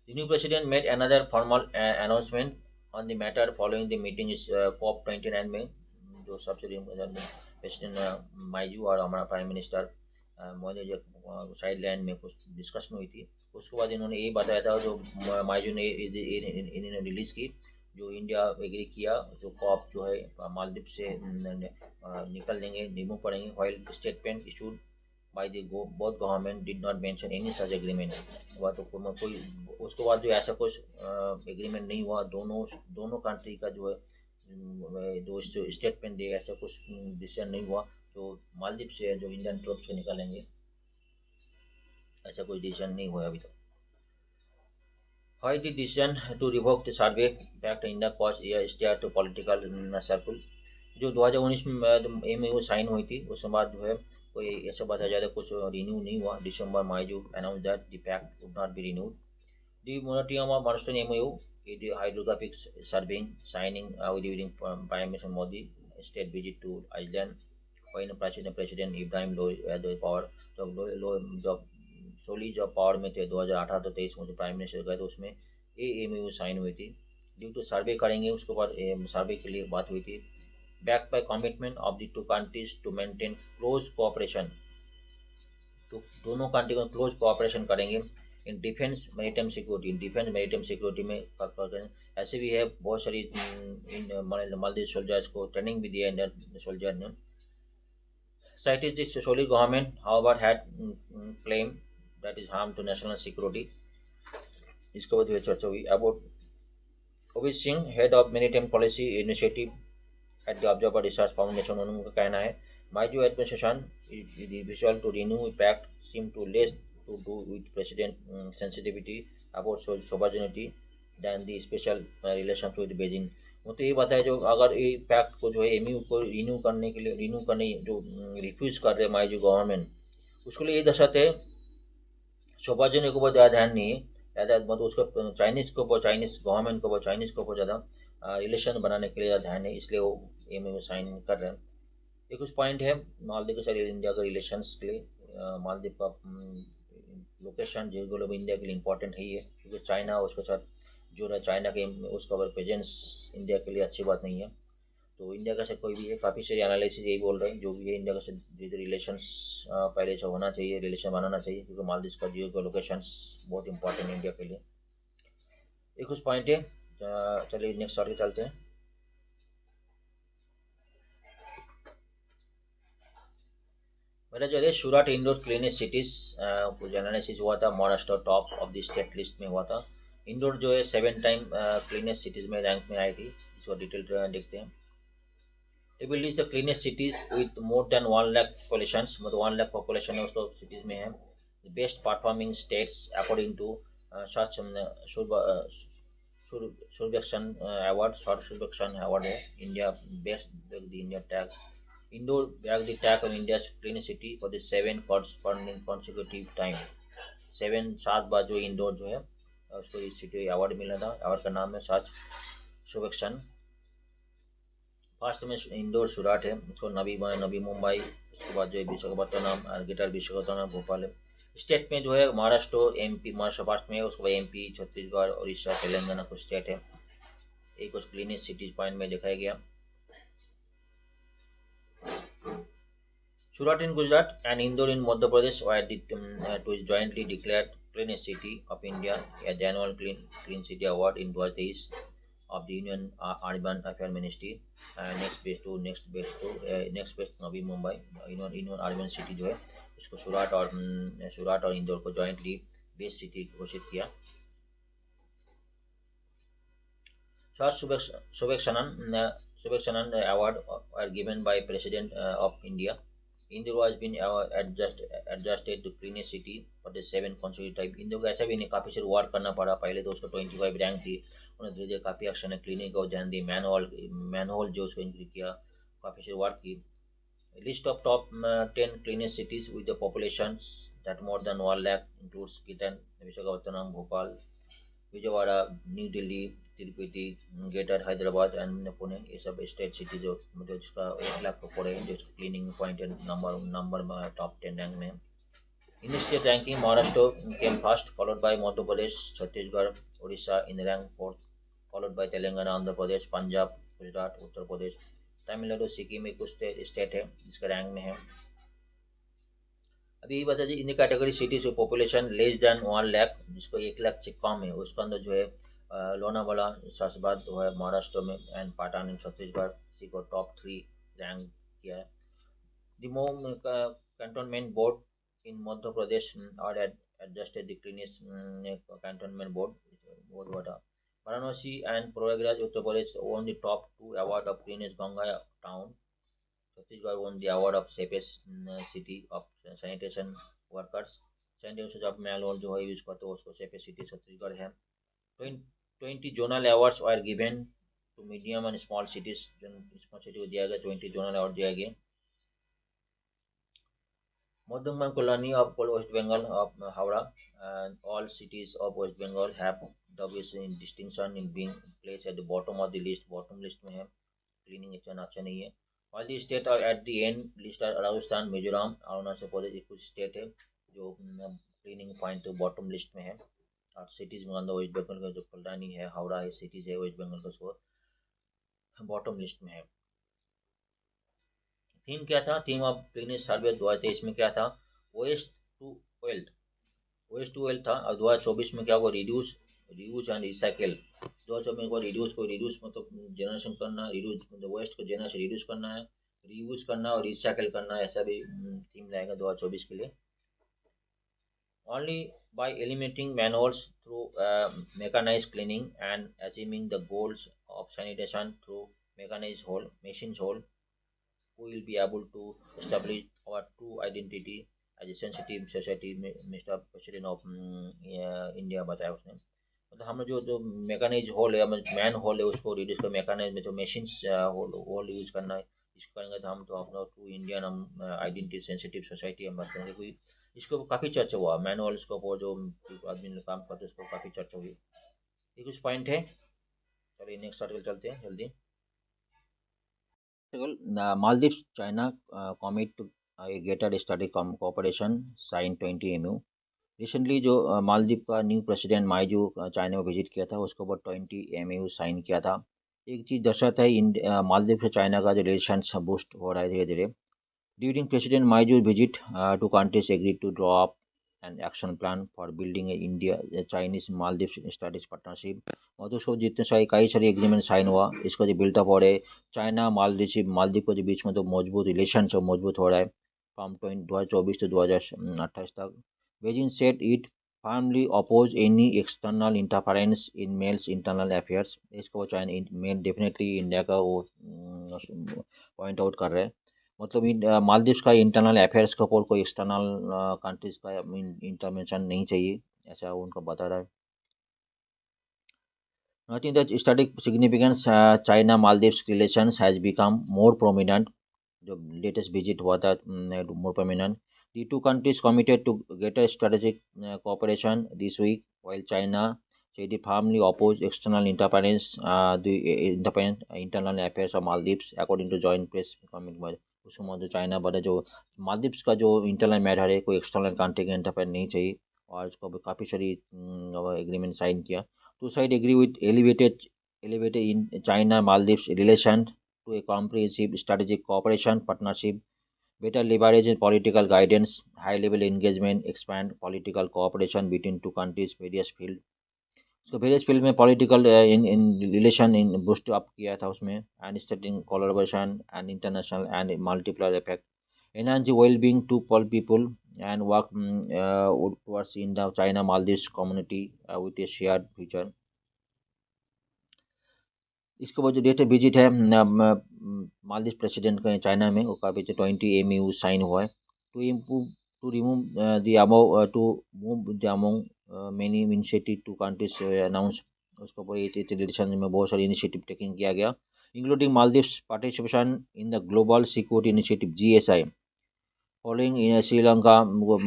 The new president made another formal announcement on the matter following the meeting is COP29 में, जो सबसे प्रेसिडेंट माइजू और हमारा प्राइम मिनिस्टर मोदी जो साइड लाइन में कुछ डिस्कशन हुई थी, उसके बाद इन्होंने ये बताया था, जो माइजू ने इन्होंने रिलीज़ की, जो इंडिया एग्री किया, जो कॉप जो है मालदीव से निकल देंगे, रिमूव करेंगे, while statement issued by the both government did not mention any such agreement. हुआ तो कोई उसके बाद जो ऐसा कुछ एग्रीमेंट नहीं हुआ, दोनों कंट्री का जो है जो स्टेटमेंट दे, ऐसा कुछ डिसीजन नहीं हुआ, तो मालदीव से जो इंडियन ट्रूप से निकालेंगे, ऐसा कोई डिसीजन नहीं हुआ अभी तक। Why the decision to revoke the survey back to India caused a stir to political circle। जो 2019 में MOU साइन हुई थी, उसके बाद जो है कोई ऐसा बताया ज़्यादा कुछ रिन्यू नहीं हुआ। December Muizzu announce that the pact would not be renewed. The moratorium of monsoon MOU is the hydrographic surveying signing during Prime Minister Modi state visit to Iceland, when President Ibrahim Loy had the power। जब सोली जब power में थे 2018-23 में, जो prime minister गए तो उसमें MOU sign हुई थी। ड्यू टू सर्वे करेंगे, उसके बाद सर्वे के लिए बात हुई थी। Back by commitment of the two countries to maintain close cooperation, तो दोनों कंट्री को क्लोज कोऑपरेशन करेंगे in defence maritime security, defence maritime security में ऐसे भी है, बहुत सारी मालदीव सोल्जर्स को ट्रेनिंग भी दिया इंडियन सोल्जर ने। Cited the Soli government, however, had claimed that is harm to national security। इसके बाद ये चर्चा हुई अबाउट ओवी Singh, head of maritime policy initiative at the observer research foundation. उनका कहना है Muizzu administration visual to renew pact seem to less to do with president sensitivity about sovereignty than the special relation with Beijing. वो तो ये बताया, जो अगर ये पैक्ट को जो है MOU को रिन्यू करने जो रिफ्यूज़ कर रहे हैं माइजू गवर्नमेंट, उसके लिए ये दर्शाते हैं सोवर्जिनिटी को बहुत ज़्यादा ध्यान नहीं है, ज़्यादा मतलब उसका चाइनीज़ गवर्नमेंट को चाइनीज़ को बहुत ज़्यादा रिलेशन बनाने के लिए ध्यान है, इसलिए वो MOU साइन कर रहे हैं। ये कुछ पॉइंट है मालदीव के साथ इंडिया के रिलेशंस के लिए। मालदीव का लोकेशन जो इंडिया के लिए इम्पोर्टेंट है ही है, क्योंकि चाइना उसके साथ जो रहा, चाइना के उसका प्रेजेंस इंडिया के लिए अच्छी बात नहीं है। तो इंडिया का साथ कोई भी है, काफ़ी सारे एनालिसिस यही बोल रहे हैं, जो भी है इंडिया का साथ धीरे धीरे रिलेशंस पहले से होना चाहिए, रिलेशन बनाना चाहिए, क्योंकि मालदीव का जियो लोकेशंस बहुत इंपॉर्टेंट है इंडिया के लिए। ये कुछ पॉइंट है, चलिए नेक्स्ट आगे चलते हैं। मेरा जो है सूरत इंडोर क्लीनेस्ट सिटीज़ कुछ एनालिसिस हुआ था, Maharashtra top of the state list में हुआ था। इंडोर जो है 7 टाइम क्लीनेस्ट सिटीज़ में रैंक में आई थी, इसको डिटेल देखते हैं। it will reach the cleanest cities with more than 1 lakh populations, मतलब 1 lakh population है उसको cities में है. The best performing states according to such Survection award, short survection award है. India best the India tag. Indore bagged the tag of India's clean city for the 7 corresponding consecutive time. 7 बार जो इंदौर जो है उसको इस city award मिला था. Award का नाम है स्वच्छ सर्वेक्षण. फर्स्ट में इंदौर सूरत है, उसको नवी मुंबई, उसके बाद जो है विशाखापट्टनम और ग्रेटर विशाखापट्टनम भोपाल है. स्टेट में जो है महाराष्ट्र एमपी, महाराष्ट्र फर्स्ट में है, उसके बाद एमपी, छत्तीसगढ़, उड़ीसा, तेलंगाना कुछ स्टेट है. एक कुछ क्लीनेस्ट सिटीज पॉइंट में दिखाया गया. Surat in Gujarat and Indore in Madhya Pradesh were jointly declared cleanest city of India at the annual Clean City Award in 2023 of the Union Urban Affairs Ministry. Next best Navi Mumbai. Union urban city जो है इसको सूरत और इंदौर को jointly best city घोषित किया. Subhakshanan Award are given by President of India. Indore has been adjusted to cleanest city for the 7 consecutive time. Indore को ऐसा भी नहीं, काफ़ी सारे वर्क करना पड़ा. पहले तो उसको 25 रैंक थी, उन्होंने धीरे धीरे काफ़ी एक्शन है, क्लीनिंग को ध्यान दी, मैनहोल जो उसको इंक्रीज किया, काफ़ी सारे वर्क की. List of top 10 cleanest cities with the populations that more than 1 lakh includes Kitan, Visakhapatnam, Bhopal, Vijayawada, new Delhi, Tirupati, greater Hyderabad and Pune. ये सब स्टेट सिटी जो जिसका 1 लाख ऊपर है, जो क्लीनिंग पॉइंट नंबर में टॉप 10 रैंक में. In state ranking Maharashtra came first, followed by Madhya Pradesh, Chhattisgarh, Orissa in rank fourth, followed by Telangana, Andhra Pradesh, Punjab, Gujarat, Uttar Pradesh, Tamil Nadu, Sikkim में कुछ स्टेट है जिसका रैंक में है. अभी ये बता दीजिए, इन कैटेगरी सिटीज जो पॉपुलेशन लेस देन 1 लाख, जिसको 1 लाख से कम है, उसके अंदर जो है लोनावाला, सासबाद जो है महाराष्ट्र में, एंड पाटन इन छत्तीसगढ़, इसी को टॉप 3 रैंक किया है. दिमो कैंटोनमेंट बोर्ड इन मध्य प्रदेश और adjusted the cleanest cantonment board वाटा. Varanasi and Prayagraj Uttar Pradesh won the top 2 award of cleanest Ganga town. Chhattisgarh won the award of safest city of sanitation workers. Sanitation जब मैनुअल जो है यूज करते हो उसको सेफेस्ट सिटी छत्तीसगढ़ है. 20 zonal awards are given to medium and small cities. Small city को दिया गया 20 जोनल अवार्ड दिया गया. मध्यम colony of West Bengal of Howrah and all cities of West Bengal have the distinction in being place at the bottom of the list. Bottom list में है, cleaning अच्छा नहीं है. All the state are at the end list are Rajasthan, Mizoram, Arunachal Pradesh, कुछ state है जो cleaning point bottom list में है. और सिटीज़ में अंदर वेस्ट बंगाल का जो कल्याणी है, हावड़ा है, सिटीज़ है वेस्ट बंगाल का, उसको बॉटम लिस्ट में है. थीम क्या था? थीम ऑफ क्लीनेस्ट सर्वे 2023 में क्या था? Waste to wealth. Waste to wealth था. और 2024 में क्या हुआ? Reduce and recycle. 2024 को रिड्यूस मतलब जनरेशन करना, रिड्यूस मतलब वेस्ट को जनरेशन रिड्यूस करना है, रीयूज करना और रिसाइकिल करना है, ऐसा भी थीम रहेगा 2024 के लिए. Only by eliminating manholes through mechanized cleaning and achieving the goals of sanitation through machines hole, we will be able to establish our true identity as a sensitive society. Mister president of India बताया उसने. मतलब हम जो mechanise whole है, man whole है, उसको reduce कर mechanise में जो मशीन्स होल यूज करना है, इसको करेंगे तो हम तो अपना टू इंडियन हम आइडेंटिटी सेंसिटिव सोसाइटी हम बात करेंगे. कोई इसको काफ़ी चर्चा हुआ, मैनुअल इसको ऊपर जो आदमी काम करते हैं उसको काफ़ी चर्चा हुई. ये कुछ पॉइंट है. चलिए नेक्स्ट आर्टिकल चलते हैं जल्दी. Maldives, China commit to a greater study cooperation, sign 20 MU. Recently जो मालदीव का न्यू प्रेसिडेंट माइजू चाइना में विजिट किया था, उसके ऊपर 20 MU साइन किया था. एक चीज़ दर्शाता है मालदीव से चाइना का जो रिलेशन बूस्ट हो रहा है धीरे धीरे. During president Muizzu's visit, two countries agreed to draw up an action plan for building a India Chinese Maldives strategic partnership. और दोस्तों जितने कई सारे एग्रीमेंट साइन हुआ, इसको जो बिल्टअप हो रहे चाइना मालदीव के बीच में तो मजबूत रिलेशन मजबूत हो रहा है फ्रॉम 2024 to 2028 तक. Beijing said it firmly oppose any external interference in mails internal affairs. इसको वो चाइना मेल डेफिनेटली इंडिया का वो पॉइंट आउट कर रहे हैं। मतलब मालदीव्स का इंटरनल अफेयर्स के ऊपर कोई एक्सटर्नल कंट्रीज का इंटरवेंशन नहीं चाहिए, ऐसा वो उनको बता रहा है। Noting that strategic significance, China Maldives relations has become more prominent. जो लेटेस्ट विजिट हुआ था मोर prominent. The two countries committed to greater strategic cooperation this week, while China said it firmly opposed external interference, the independent internal affairs of Maldives, according to joint press comment। उसमें जो China बड़ा जो मालदीव्स का जो internal matter है कोई external country का interfere नहीं चाहिए, और उसको काफ़ी सारी एग्रीमेंट साइन किया। Two sides agree with elevated in China Maldives relation to a comprehensive strategic cooperation partnership, better leverage in political guidance, high level engagement, expand political cooperation between two countries various field। So various field में political in relation in boost up किया था उसमें, and studying collaboration and international and multiplier effect, enhance the well-being to all people and work towards in the China Maldives community with a shared future। इसके बाद जो date visit है Maldives president का China में, वो काफ़ी 20 MOU साइन हुआ है to improve to remove the above to move the among many initiative two countries announce. उसके ऊपर ये रिलेशन में बहुत सारी इनिशिएटिव टेकिंग किया गया, including Maldives participation in the global security initiative GSI following Sri Lanka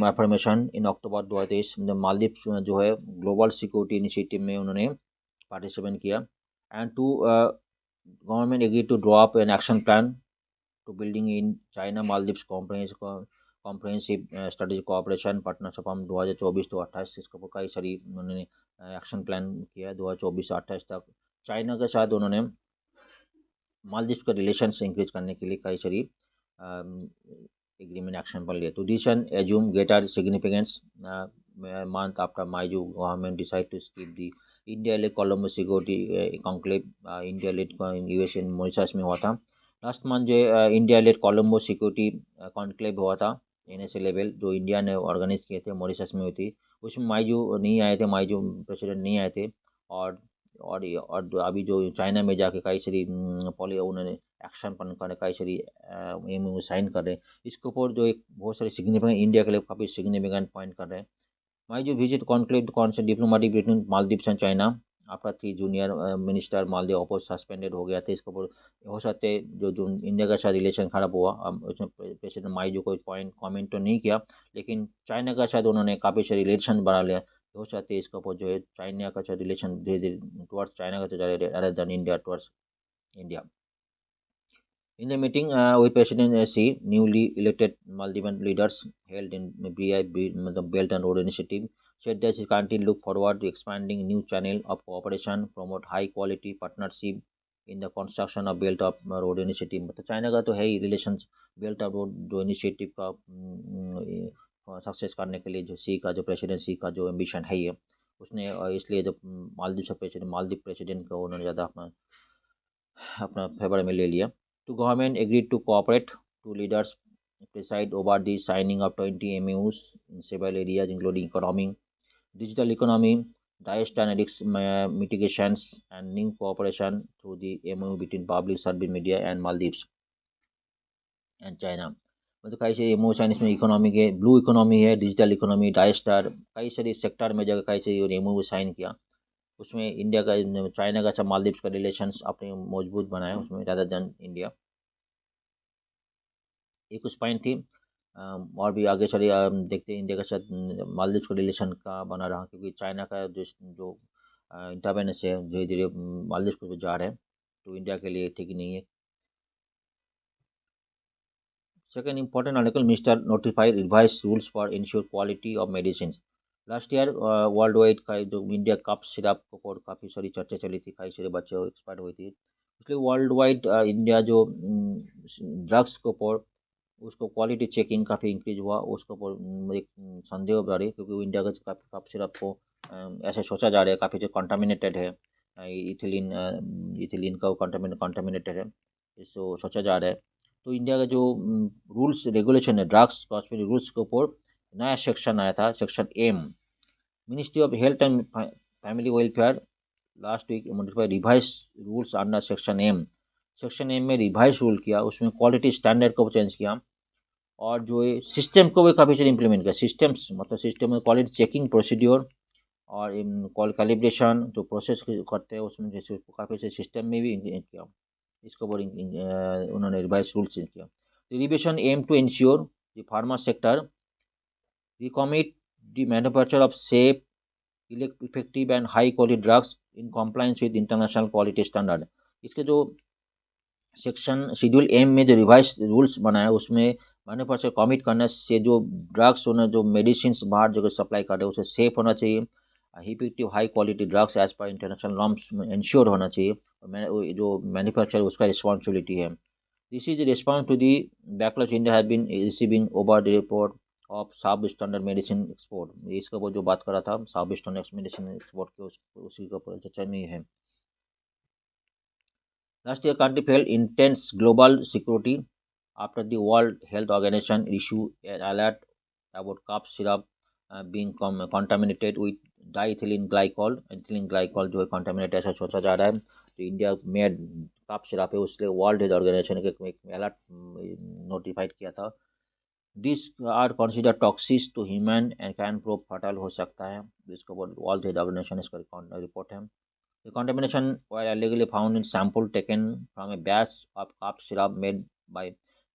affirmation in October 2023। Maldives जो है ग्लोबल सिक्योरिटी इनिशिएटिव में उन्होंने पार्टिसिपेट किया, and two government agreed to draw up an action plan to building in China Maldives comprehensive strategic cooperation partnership हम 2024 to 28 इसके ऊपर कई सारी उन्होंने एक्शन प्लान किया 2024 से 28 तक। चाइना के साथ उन्होंने मालदीव का रिलेशंस इंक्रीज करने के लिए कई सारी एग्रीमेंट एक्शन पर लिया। तो decision assume greater significance month after Maiju government decide to skip the India-led Colombo security conclave, India-led US in Mauritius में हुआ था। लास्ट मंथ जो इंडिया-लेड कोलंबो सिक्योरिटी कॉन्क्लेव हुआ था NSA लेवल, जो इंडिया ने ऑर्गेनाइज किए थे, मॉरिशस में हुई थी। उसमें माइजू नहीं आए थे, माइजू प्रेसिडेंट नहीं आए थे, और अभी जो चाइना में जाके कई सारी पॉली उन्होंने एक्शन पर करने कई सारी MOU साइन कर रहे हैं। इसके ऊपर जो एक बहुत सारी सिग्निफिकेंट इंडिया के लिए काफ़ी सिग्निफिकेंट पॉइंट कर रहे हैं। Muizzu visit conclave concept diplomatic between Maldives and China after 3 junior minister Maldives oppose suspended हो गया था। इसके ऊपर हो सकते जो इंडिया का साथ रिलेशन खराब हुआ, उसमें प्रेसिडेंट माइजू कोई पॉइंट कमेंट तो नहीं किया, लेकिन चाइना का साथ उन्होंने काफ़ी सारी रिलेशन बना लिया। हो सकते इसके ऊपर जो है चाइना का साथ रिलेशन धीरे धीरे टुवर्ड्स चाइना का तो जा रहे other than India towards India. In the meeting with President Xi, newly elected Maldivian leaders held in the Belt and Road Initiative said that the country look forward to expanding new channel of cooperation, promote high quality partnership in the construction of Belt of Road Initiative। मतलब China का तो है ही relations, belt of road जो initiative का success करने के लिए जो सी का जो प्रेसिडेंट सी का जो एम्बिशन है ये उसने, इसलिए जब मालदीव प्रेसिडेंट को उन्होंने ज़्यादा अपना अपना फेवर में ले लिया। Two government agreed to cooperate. Two leaders preside over the signing of 20 MOUs in several areas, including economy, digital economy, disaster and risk mitigations, and new cooperation through the MOU between public service media and Maldives and China। मतलब कई सारे MOU sign इसमें economy के, blue economy है, digital economy, डायस्टार, कई सारे sector में जगह कई सारी MOU साइन किया। उसमें इंडिया का चाइना का सब मालदीव्स का रिलेशंस अपने मजबूत बनाया उसमें ज़्यादा देन इंडिया। ये कुछ पॉइंट थी, और भी आगे चलिए देखते हैं इंडिया के साथ मालदीव का रिलेशन का बना रहा, क्योंकि चाइना का जो इंटरवेंस है धीरे धीरे मालदीव को जा रहा है, तो इंडिया के लिए ठीक नहीं है। Second important article, minister notified revise rules for ensure quality of medicine. Last year world wide का जो इंडिया कप सिरप को ऊपर काफ़ी सारी चर्चा चली थी, कई सारे बच्चे एक्सपर्ट हुई थी, इसलिए वर्ल्ड वाइड इंडिया जो ड्रग्स के ऊपर उसको क्वालिटी चेकिंग काफ़ी इंक्रीज हुआ। उसके ऊपर एक संदेह बढ़ रही, क्योंकि इंडिया का कप सिरप को ऐसे सोचा जा रहा है काफ़ी जो कंटामिनेटेड है, इथिलीन का कंटामिनेटेड है, इसको सोचा जा रहा है। तो इंडिया का जो रूल्स रेगुलेशन है ड्रग्स कॉस्मेटिक रूल्स के ऊपर नया सेक्शन आया था, section M, Ministry of Health and Family Welfare last week modify revise rules under section M. Section M में रिवाइज रूल किया, उसमें क्वालिटी स्टैंडर्ड को चेंज किया और जो है सिस्टम को भी काफ़ी सारे इंप्लीमेंट किया। सिस्टम्स मतलब सिस्टम में क्वालिटी चेकिंग प्रोसीड्योर और कॉल कैलिब्रेशन जो प्रोसेस करते हैं उसमें जैसे काफ़ी सारे सिस्टम में भी किया। इसको बोल उन्होंने रिवाइज रूल चेंज किया। Revision aim to ensure the pharma sector recommit the manufacture of safe, effective and high quality drugs in compliance with international quality standard। इसके जो सेक्शन शेड्यूल एम में जो रिवाइज रूल्स बनाया उसमें manufacture commit करने से जो ड्रग्स होना जो मेडिसिन बाहर जगह सप्लाई कर रहे हैं उसे सेफ होना चाहिए, effective high quality drugs as per international norms में इंश्योर होना चाहिए और जो मैन्युफैक्चर उसका रिस्पॉन्सिबिलिटी है। This is response to the backlog India has been receiving over the report of sub standard medicine export. इसका वो जो बात कर रहा था सब स्टैंडर्ड मेडिसिन एक्सपोर्ट के उसी का चर्चा में है। Last year, country felt intense global security after the World Health Organization issued an alert about cough syrup being contaminated with diethylene glycol। ethylene glycol जो है contaminated ऐसा सोचा जा रहा है। तो इंडिया में कप सिरप है उसके वर्ल्ड हेल्थ ऑर्गेनाइजेशन के एक अलर्ट नोटिफाइड किया था। This are consider toxic to human and can prove fertile हो सकता है। इसको वर्ल्ड हेल्थ ऑर्गेनाइजेशन इसका रिपोर्ट है। The contamination were allegedly found in sample taken from a batch of cough syrup made by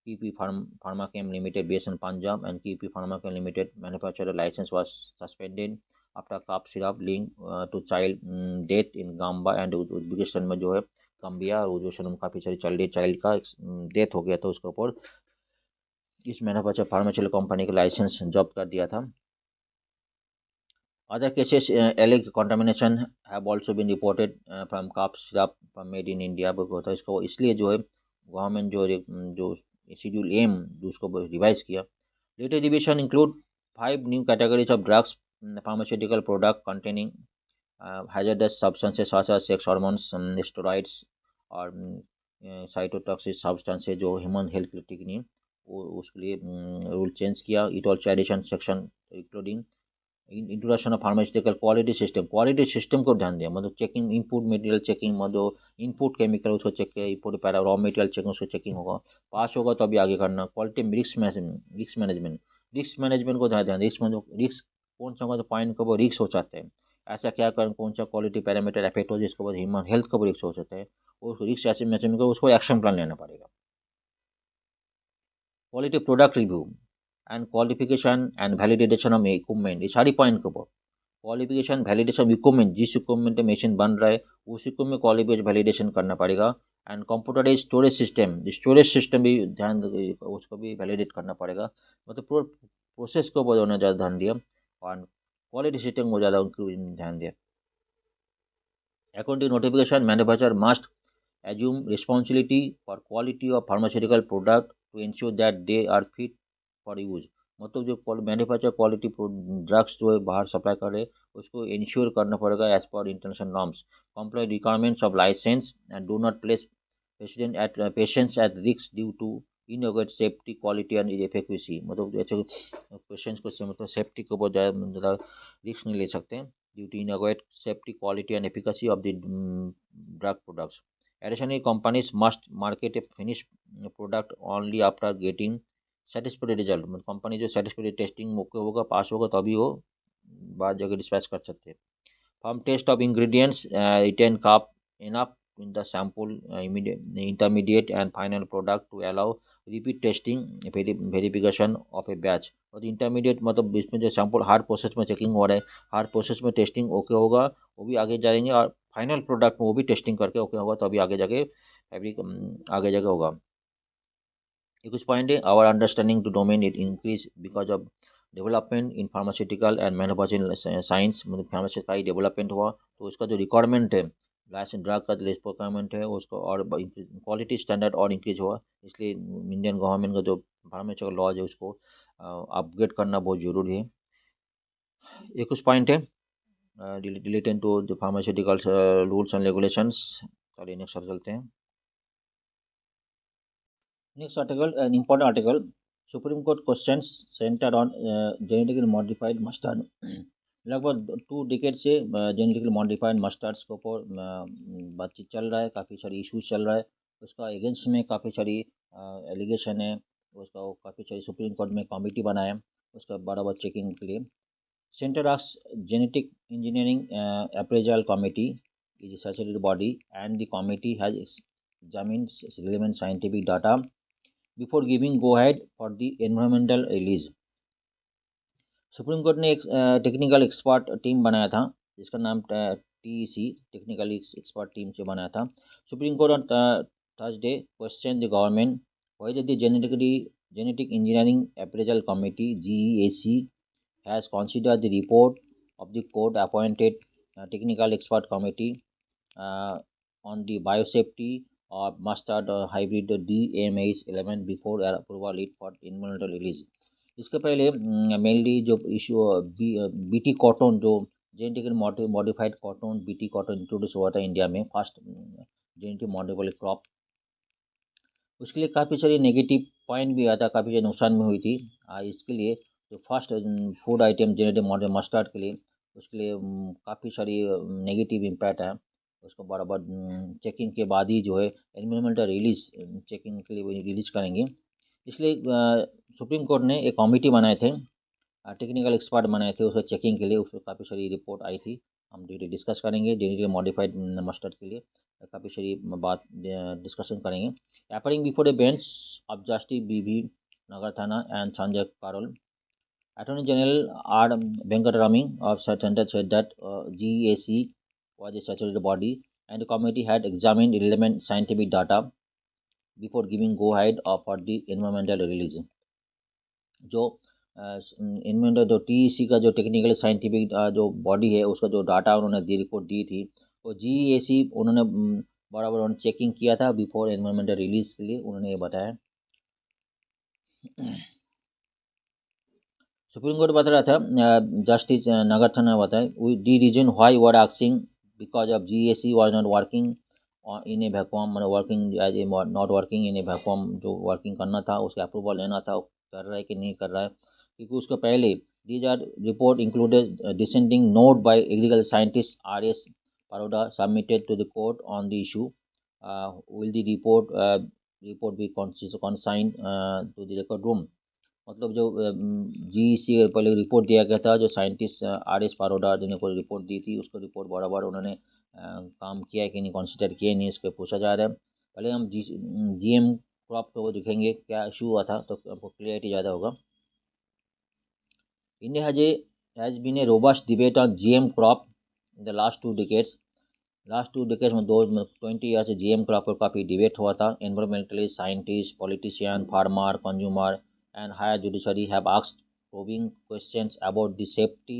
QP Pharmachem Limited based in Punjab, and QP Pharmachem Limited manufacturer license was suspended after cough syrup linked to child death in Gamba and Uzbekistan में जो है गम्बिया और Uzbekistan में काफ़ी सारी child का death हो गया था। उसके ऊपर इस मैन्युफैक्चर फार्मास्यूटिकल कंपनी का लाइसेंस जब्त कर दिया था। Other cases alleged contamination have also been reported from cough syrup from made in India। होता है इसको इसलिए जो है गवर्नमेंट जो शेड्यूल एम जो उसको रिवाइज किया। Latest revision include 5 new categories of drugs pharmaceutical product containing hazardous substances such as sex hormones, steroids और साइटोटॉक्सिक सब्सटेंसेज जो ह्यूमन हेल्थ क्रिटिक नहीं उसके लिए रूल चेंज किया। It also addition section including introduction of pharmaceutical quality system को ध्यान दिया। मतलब चेकिंग इनपुट मटेरियल चेकिंग मतलब इनपुट केमिकल उसको चेक किया, input para raw material checking उसको चेकिंग होगा, पास होगा तो अभी आगे करना। क्वालिटी रिस्क मैनेजमेंट को ध्यान रिस्क कौन सा होगा तो पॉइंट को वो रिस्क हो जाते हैं, ऐसा क्या करें कौन सा क्वालिटी पैरामीटर इफेक्ट हो जिसके बाद ह्यूमन हेल्थ का भी रिस्क हो जाता है और रिस्क ऐसे मैनेजमेंट को उसको एक्शन प्लान लेना पड़ेगा। Quality product review and qualification and validation of equipment, ये सारी पॉइंट के ऊपर क्वालिफिकेशन वैलिडेशन इक्विपमेंट जिस इक्विपमेंट में मशीन बन रहा है उस इक्विपमेंट क्वालिफिकेशन वैलिडेशन करना पड़ेगा। एंड कंप्यूटराइज स्टोरेज सिस्टम भी ध्यान उसको भी वैलिडेट करना पड़ेगा। मतलब प्रोसेस को बहुत ज़्यादा ध्यान दिया और क्वालिटी सिस्टम को ज़्यादा उनको ध्यान दिया। According notification manufacture must assume responsibility for quality of pharmaceutical product to ensure that they are fit for use। मतलब जो मैन्युफैक्चर क्वालिटी ड्रग्स जो है बाहर सप्लाई कर रहे उसको इंश्योर करना पड़ेगा as per international norms, comply requirements of license and do not place patients at risk due to inadequate safety quality and efficacy. मतलब ऐसे पेशेंट्स को मतलब सेफ्टी को बहुत ज़्यादा रिस्क नहीं ले सकते due to inadequate safety quality and efficacy of the drug products. Additionally, companies must market a finished product only after getting satisfactory result। मतलब कंपनी जो satisfactory टेस्टिंग होगा पास होगा तभी वो बाद जगह डिस्पैच कर सकते हैं। From test of ingredients retain cup enough in the sample intermediate and final product to allow repeat testing verification of a batch। और इंटरमीडिएट मतलब इसमें जो सैम्पल हार्ड प्रोसेस में चेकिंग हो रहा है, हार्ड प्रोसेस में टेस्टिंग ओके होगा वो भी आगे जाएंगे और फाइनल प्रोडक्ट में वो भी टेस्टिंग करके ओके होगा तो अभी आगे जाके फैब्रिक आगे जाके होगा। ये कुछ पॉइंट है। Our understanding to domain it increase because of development in pharmaceutical and manufacturing science. मतलब फार्मासी का ही डेवलपमेंट हुआ तो उसका जो रिक्वायरमेंट है लाइसेंस ड्रग का रिक्वायरमेंट है उसको और क्वालिटी स्टैंडर्ड और इंक्रीज हुआ, इसलिए इंडियन गवर्नमेंट का जो फार्मास्यूटिकल लॉज है उसको अपग्रेड करना बहुत ज़रूरी है। ये कुछ पॉइंट है related to the pharmaceutical rules and regulations. चलिए नेक्स्ट चलते हैं। Next article an important article, Supreme Court questions centre on genetically modified mustard लगभग 2 डिकेड से जेनेटिकली मॉडिफाइड मस्टर्ड्स के ऊपर बातचीत चल रहा है, काफ़ी सारी इश्यूज चल रहा है। उसका अगेंस्ट में काफ़ी सारी एलिगेशन है, उसका काफ़ी सारी सुप्रीम कोर्ट में कमेटी बनाया है उसका बराबर चेकिंग के लिए। Centre asks genetic engineering appraisal committee is a statutory body and the committee has examined relevant scientific data before giving go ahead for the environmental release। Supreme court ने एक technical expert team बनाया था जिसका नाम TEC technical expert team से बनाया था। Supreme court on Thursday question the government whether the genetic engineering appraisal committee GEAC has considered the report of the court appointed technical expert committee on the biosafety of mustard hybrid DMH11 before approval it for environmental release। इसके पहले mainly जो issue BT cotton जो genetically modified cotton BT cotton introduce हुआ था India में first genetic modified crop, उसके लिए काफ़ी सारी नेगेटिव पॉइंट भी आता, काफ़ी सारी नुकसान भी हुई थी। इसके लिए जो first food item genetic mustard के लिए उसके लिए काफ़ी सारी नेगेटिव इम्पैक्ट है। उसको बराबर चेकिंग के बाद ही जो है एनवायरमेंटल रिलीज चेकिंग के लिए रिलीज करेंगे। इसलिए सुप्रीम कोर्ट ने एक कमेटी बनाए थे, टेक्निकल एक्सपर्ट बनाए थे उसको चेकिंग के लिए। उसमें काफ़ी सारी रिपोर्ट आई थी, हम डिस्कस करेंगे। जेनेटिकली मॉडिफाइड मस्टर्ड के लिए काफ़ी सारी बात डिस्कशन करेंगे। Appearing before the bench of justice BV नगर थाना and Sanjay Karol, Attorney General R. Venkatarami of Center said that GEAC was a statutory body and the committee had examined relevant scientific data before giving go ahead for the environmental release। जो इनमें जो TEC का जो technical scientific जो body है उसका जो data उन्होंने दी रिपोर्ट दी थी वो GEAC उन्होंने बराबर उन्होंने चेकिंग किया था बिफोर एनवायरमेंटल रिलीज के लिए, उन्होंने ये बताया। सुप्रीम कोर्ट बता रहा था जस्टिस नगर थाना ने बताया the reason why were asking because of GEAC was not working in a vacuum, मतलब working as a not working in a vacuum, जो वर्किंग करना था उसका अप्रूवल लेना था कर रहा है कि नहीं कर रहा है, क्योंकि उसके पहले these are report included dissenting note by agriculture scientist RS Paroda submitted to the court on the issue, will the report be consigned to the record room. मतलब जो GEC पहले रिपोर्ट दिया गया था, जो साइंटिस्ट RS पारोडा जिन्हें कोई report दी थी उसको रिपोर्ट बराबर उन्होंने काम किया है कि नहीं, कंसिडर किया नहीं, इसको पूछा जा रहा है। पहले हम GM क्रॉप को देखेंगे क्या इशू हुआ था तो आपको क्लियरिटी ज़्यादा होगा। India has been a robust debate on GM crop in the last 2 decades. Last 2 decades में 20 ईयर से GM क्रॉप पर काफ़ी डिबेट हुआ था। Environmentalist, scientist, politician, farmer, consumer and higher judiciary have asked probing questions about the safety,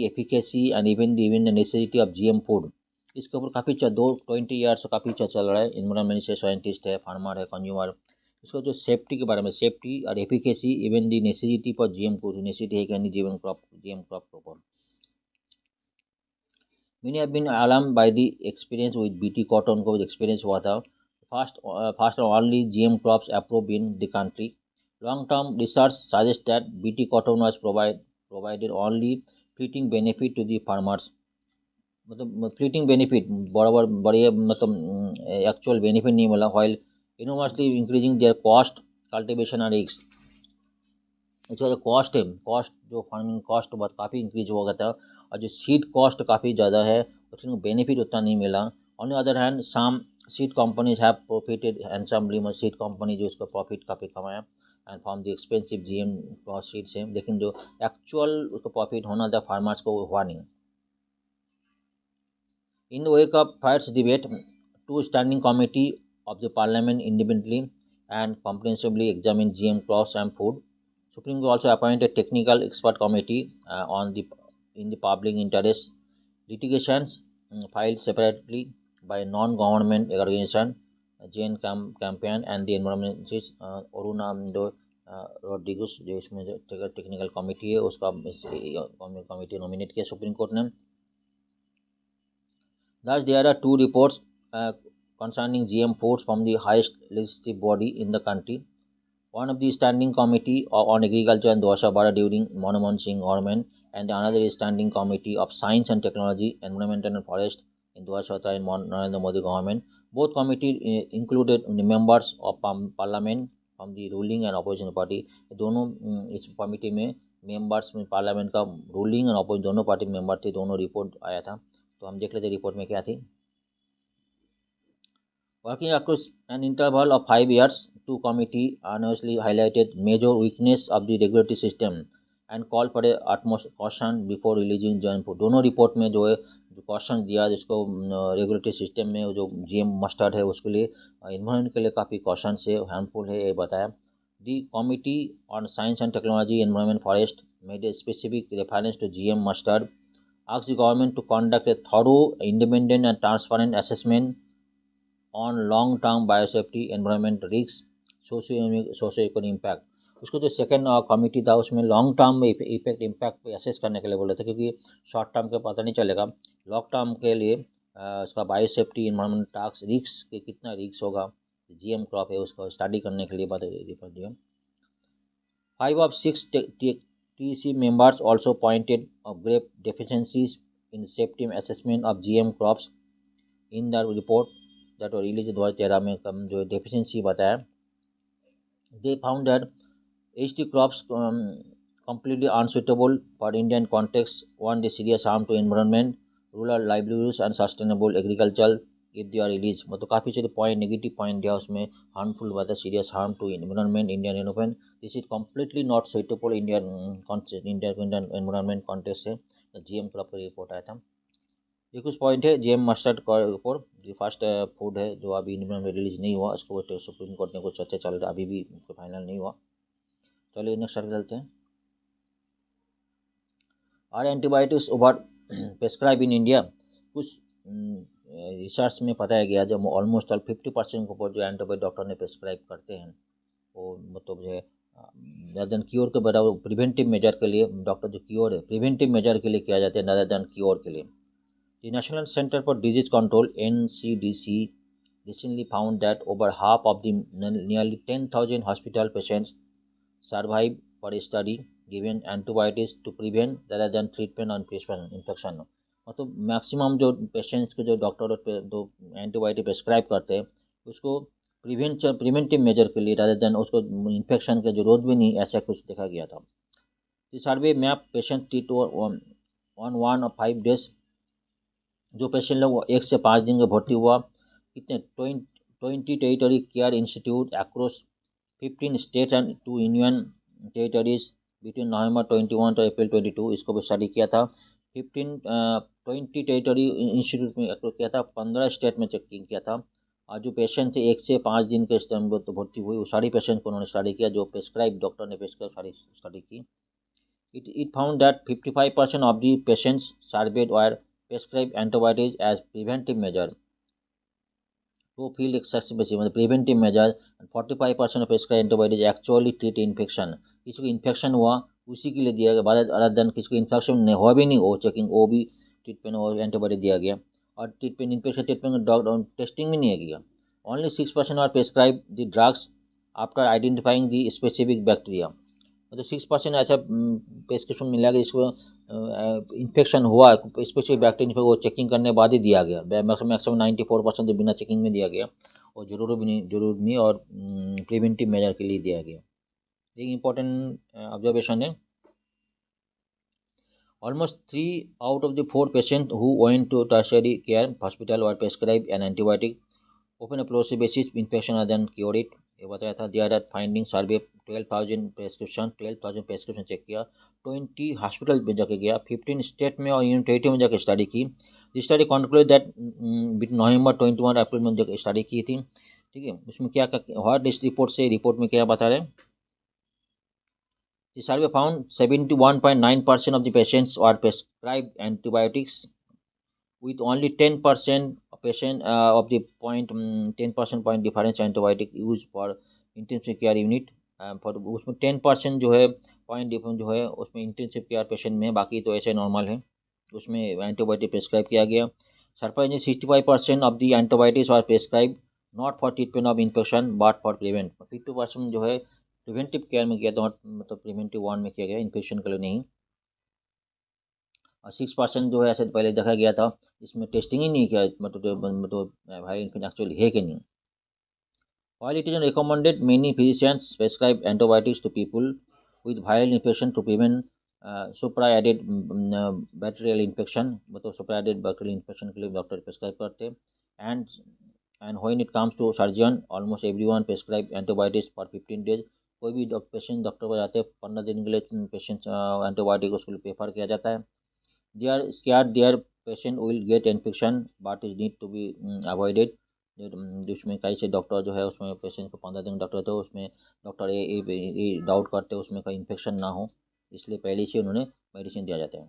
efficacy and even the necessity of GM food। इसके ऊपर काफ़ी 20 year से काफ़ी चल रहा है। इन्वायरमेंट से साइंटिस्ट है, फार्मर है, कंज्यूमर, इसको जो सेफ्टी के बारे में, सेफ्टी और एफिकेसी इवन दी नेसेसिटी पर GM फूड नेसेसिटी है कि नहीं GM क्रॉप के ऊपर। Many have been alarmed by the experience with BT cotton को एक्सपीरियंस हुआ था। First only GM crops approved in the country। Long-term research suggests that BT cotton was provided only fleeting benefit to the farmers। मतलब fleeting benefit बराबर बड़े मतलब actual benefit नहीं मिला, while enormously increasing their cost, cultivation and risks। इसका जो cost है, cost जो फार्मिंग कॉस्ट बहुत काफ़ी इंक्रीज हो गया था और जो सीड कॉस्ट काफ़ी ज़्यादा है, उसमें बेनिफिट उतना नहीं मिला। On the other hand some seed companies have profited handsomely, मतलब सीड कंपनी जो उसका प्रॉफिट काफ़ी कमाया and from the expensive GM seed से, लेकिन जो एक्चुअल उसका प्रॉफिट होना था फार्मर्स को हुआ नहीं। In the wake of fierce debate, 2 standing committee of the parliament independently and comprehensively examined GM crops and food। Supreme Court also appointed technical expert committee in the public interest litigations filed separately by non-government organization Jane Campaign and the environmentalist Aruna Rodriguez, जो इसमें जो technical committee है उसका committee nominate किया supreme court ने। Thus there are 2 reports concerning GM foods from the highest legislative body in the country। One of the standing committee on agriculture in 2012 during Manmohan Singh government, and the another is standing committee of science and technology, environment and forest in 2017 in Narendra Modi government. Both committee included the members of parliament from the ruling and opposition party. दोनों इस committee में members में parliament का ruling और opposition दोनों party member थे, दोनों report आया था। तो हम देख लेते रिपोर्ट में क्या थी। Working across an interval of 5 years, two committees annually highlighted major weakness of the regulatory system and called for a utmost caution before releasing joint report। दोनों रिपोर्ट में जो है जो क्वेश्चन दिया जिसको रेगुलेटरी सिस्टम में जो जीएम मस्टर्ड है उसके लिए इन्वायरमेंट के लिए काफ़ी क्वेश्चन से हार्मफुल है ये बताया। The committee on science and technology environment forest made a specific reference to GM mustard, asked the government to conduct a thorough, independent and transparent assessment on long term biosafety environment risk socio economic impact. उसको जो second committee था उसमें long term में effect impact पे assess करने के लिए बोले थे, क्योंकि शॉर्ट टर्म के पता नहीं चलेगा, लॉन्ग टर्म के लिए उसका बायोसेफ्टी एनवायरमेंट टास्क रिस्क के कितना रिस्क होगा, जीएम क्रॉप है उसको स्टडी करने के लिए रिपोर्ट दिया। 5 of 6 TC members also pointed of grave deficiencies in safety assessment of GM crops in the report that were released 2013 में कम जो डेफिशिएंसी बताया। They found that HT crops completely unsuitable for Indian context, one the serious harm to environment, rural livelihoods and sustainable agriculture if they are released। मतलब काफ़ी सारे point negative point दिया उसमें, harmful बताया, serious harm to environment Indian environment, this is completely not suitable Indian environment context से GM crop का report आया था। ये कुछ पॉइंट है जीएम मस्टर्ड के ऊपर, जो फर्स्ट फूड है जो अभी इंडिया में रिलीज नहीं हुआ, उसको सुप्रीम कोर्ट में कुछ चर्चा चल रहा है, अभी भी फाइनल नहीं हुआ। चलिए नेक्स्ट आर्टिकल चलते हैं। Are antibiotics over prescribe in India. कुछ रिसर्च में बताया गया जब ऑलमोस्ट 50% के ऊपर जो एंटीबायोटिक डॉक्टर ने प्रेस्क्राइब करते हैं वो मतलब जो है rather than क्योर के बराबर प्रिवेंटिव मेजर के लिए डॉक्टर जो क्योर है प्रिवेंटिव मेजर के लिए किया जाता है rather than क्योर के लिए। The National Center for Disease Control (NCDC) recently found that over half of the nearly 10,000 hospital patients survive for a study given antibiotics to prevent rather than treatment on infection। मतलब maximum जो patients के जो doctor जो antibiotic prescribe करते हैं उसको preventive measure के लिए rather than उसको इन्फेक्शन के जरूरत भी नहीं, ऐसा कुछ देखा गया था। The survey map patient treat on 1 or 5 days। जो पेशेंट लोग 1 से 5 दिन का भर्ती हुआ, कितने 20 territory care institute across 15 states and 2 union territories between November 21 to अप्रैल 22, इसको भी स्टडी किया था। 20 टेरिटरी इंस्टीट्यूट में अक्रॉस किया था, 15 स्टेट में चेकिंग किया था। और जो पेशेंट थे 1 से 5 दिन के तो भर्ती हुई वो सारी पेशेंट को उन्होंने स्टडी किया, जो प्रेस्क्राइब डॉक्टर ने प्रेस्क्राइब सारी स्टडी की। It found that 55% of the patients surveyed were prescribed antibiotics as preventive measure to field excessive मतलब preventive measure, and 45% of prescribed antibiotics actually treat infection। किसी को इन्फेक्शन हुआ उसी के लिए दिया गया, अदर देन किसी को इन्फेक्शन हुआ भी नहीं वो चेकिंग वो भी ट्रीटमेंट और एंटीबायोटिक दिया गया, और ट्रीटमेंट इन्फेक्शन ट्रीटमेंट टेस्टिंग भी नहीं किया। Only 6% are prescribe the drugs after identifying the specific bacteria. मतलब 6% ऐसा प्रेस्क्रिप्शन मिला कि इसको इन्फेक्शन हुआ स्पेसिफिक बैक्टीरिया वो चेकिंग करने के बाद ही दिया गया। मैक्सिमम 94% तो बिना चेकिंग में दिया गया और जरूर नहीं और प्रिवेंटिव मेजर के लिए दिया गया। एक इम्पोर्टेंट ऑब्जर्वेशन है, almost 3 out of the 4 patients who went to tertiary care hospital were prescribed an antibiotic open explosive basis infection other than cure it। ये बताया था। दिया that finding survey 12,000 prescription check किया, 20 हॉस्पिटल में जाके गया, 15 state में और यूनियन टेरिटरी में जाके स्टडी की। This study conclude that between November 21 April में जाके स्टडी की थी। ठीक है, उसमें क्या व्हाट इस रिपोर्ट से रिपोर्ट में क्या बता रहे हैं। The survey found 71.9% of the patients were prescribed antibiotics, with only 10% patient of the 10% point difference antibiotic used for intensive care unit। for उसमें 10% जो है पॉइंट डिफरेंस जो है उसमें इंटेंसिव केयर पेशेंट में, बाकी तो ऐसे नॉर्मल है, उसमें एंटीबायोटिक प्रेस्क्राइब किया गया। Surprising 65% of the antibiotics are prescribe not for treatment of infection but for prevent. 50% जो है प्रिवेंटिव केयर में किया, तो मतलब प्रिवेंटिव वार्ड में किया गया, इन्फेक्शन के लिए नहीं। और 6% जो है ऐसे पहले देखा गया था, इसमें टेस्टिंग ही नहीं किया, मतलब वायरल इन्फेक्शन एक्चुअली है कि नहीं। While it is recommended, many physicians prescribe antibiotics to people with viral infection to prevent supra-added bacterial infection, मतलब supra-added bacterial infection के लिए डॉक्टर प्रेस्क्राइब करते हैं। and when it comes to surgeon, almost everyone prescribe antibiotics for 15 days। कोई भी patient doctor को जाते हैं 15 दिन के लिए पेशेंट एंटीबायोटिक उसके लिए प्रेफर किया जाता है। they are scared their patient will get infection but it need to be avoided। जिसमें कई से डॉक्टर जो है उसमें पेशेंट को 15 दिन डॉक्टर तो उसमें डॉक्टर ये डाउट करते हैं उसमें कोई इन्फेक्शन ना हो, इसलिए पहले से उन्होंने मेडिसिन दिया जाता है।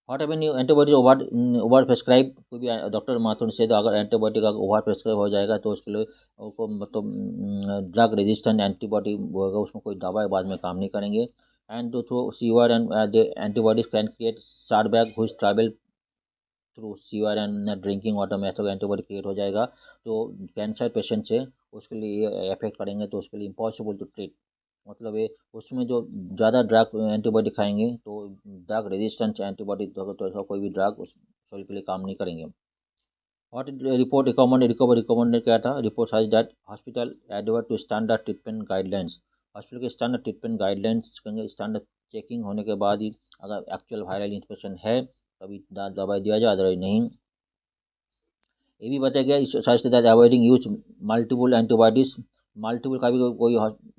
What haven you antibiotic over prescribe, कोई भी डॉक्टर माथुर से तो अगर एंटीबायोटिक का ओवर प्रेस्क्राइब हो जाएगा तो उसके लिए उसको मतलब ड्रग रेजिस्टेंट एंटीबायोटिक होगा, उसमें कोई दवाई बाद में काम नहीं करेंगे। And through sewer and the antibodies can create star bag whose travel through sewer and drinking water में ऐसा एंटीबॉडी क्रिएट हो जाएगा, तो कैंसर पेशेंट से उसके लिए ये अफेक्ट करेंगे, तो उसके लिए इम्पॉसिबल टू ट्रीट। मतलब ये उसमें जो ज़्यादा ड्रग एंटीबॉडी खाएंगे तो ड्रग रेजिस्टेंट एंटीबॉडी तो ऐसा कोई भी ड्रग उस शरीर के लिए काम नहीं करेंगे। व्हाट रिपोर्ट रिकमेंडेड क्या था, report says that hospital adhere to standard treatment guidelines. Hospital के स्टैंडर्ड ट्रीटमेंट गाइडलाइंस करेंगे, स्टैंडर्ड चेकिंग होने के बाद ही अगर एक्चुअल वायरल इन्फेक्शन है तभी दवाई दिया जाए, अदरवाइज नहीं। ये भी बताया गया suggest that avoiding use multiple antibodies. Multiple का भी कोई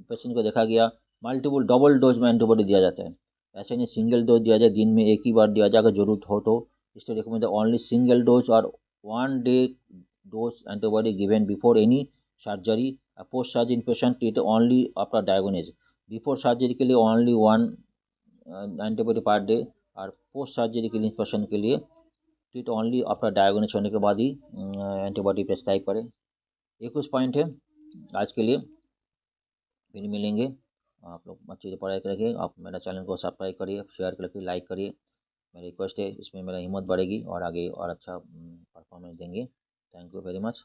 पेशेंट को देखा गया मल्टीपल डबल डोज में एंटीबॉडी दिया जाता है, ऐसे नहीं सिंगल डोज दिया जाए, दिन में एक ही बार दिया जाए अगर जरूरत हो तो। इसलिए रिकमेंड ओनली सिंगल डोज और 1 day dose antibody given before any surgery. Post surgery patient treat only after diagnose. Before surgery के लिए ओनली 1 एंटीबॉडी पर डे, और पोस्ट सर्जरी के लिए पेशेंट के लिए ट्रीट ओनली आफ्टर डायग्नोज होने के बाद ही एंटीबॉडी प्रेस्क्राइब करें। ये कुछ पॉइंट है आज के लिए, फिर मिलेंगे। आप लोग अच्छी से पढ़ाई करेंगे, आप मेरा चैनल को सब्सक्राइब करिए, शेयर करके लाइक करिए, मेरी रिक्वेस्ट है, इसमें मेरा हिम्मत बढ़ेगी और आगे और अच्छा परफॉर्मेंस देंगे। Thank you very much.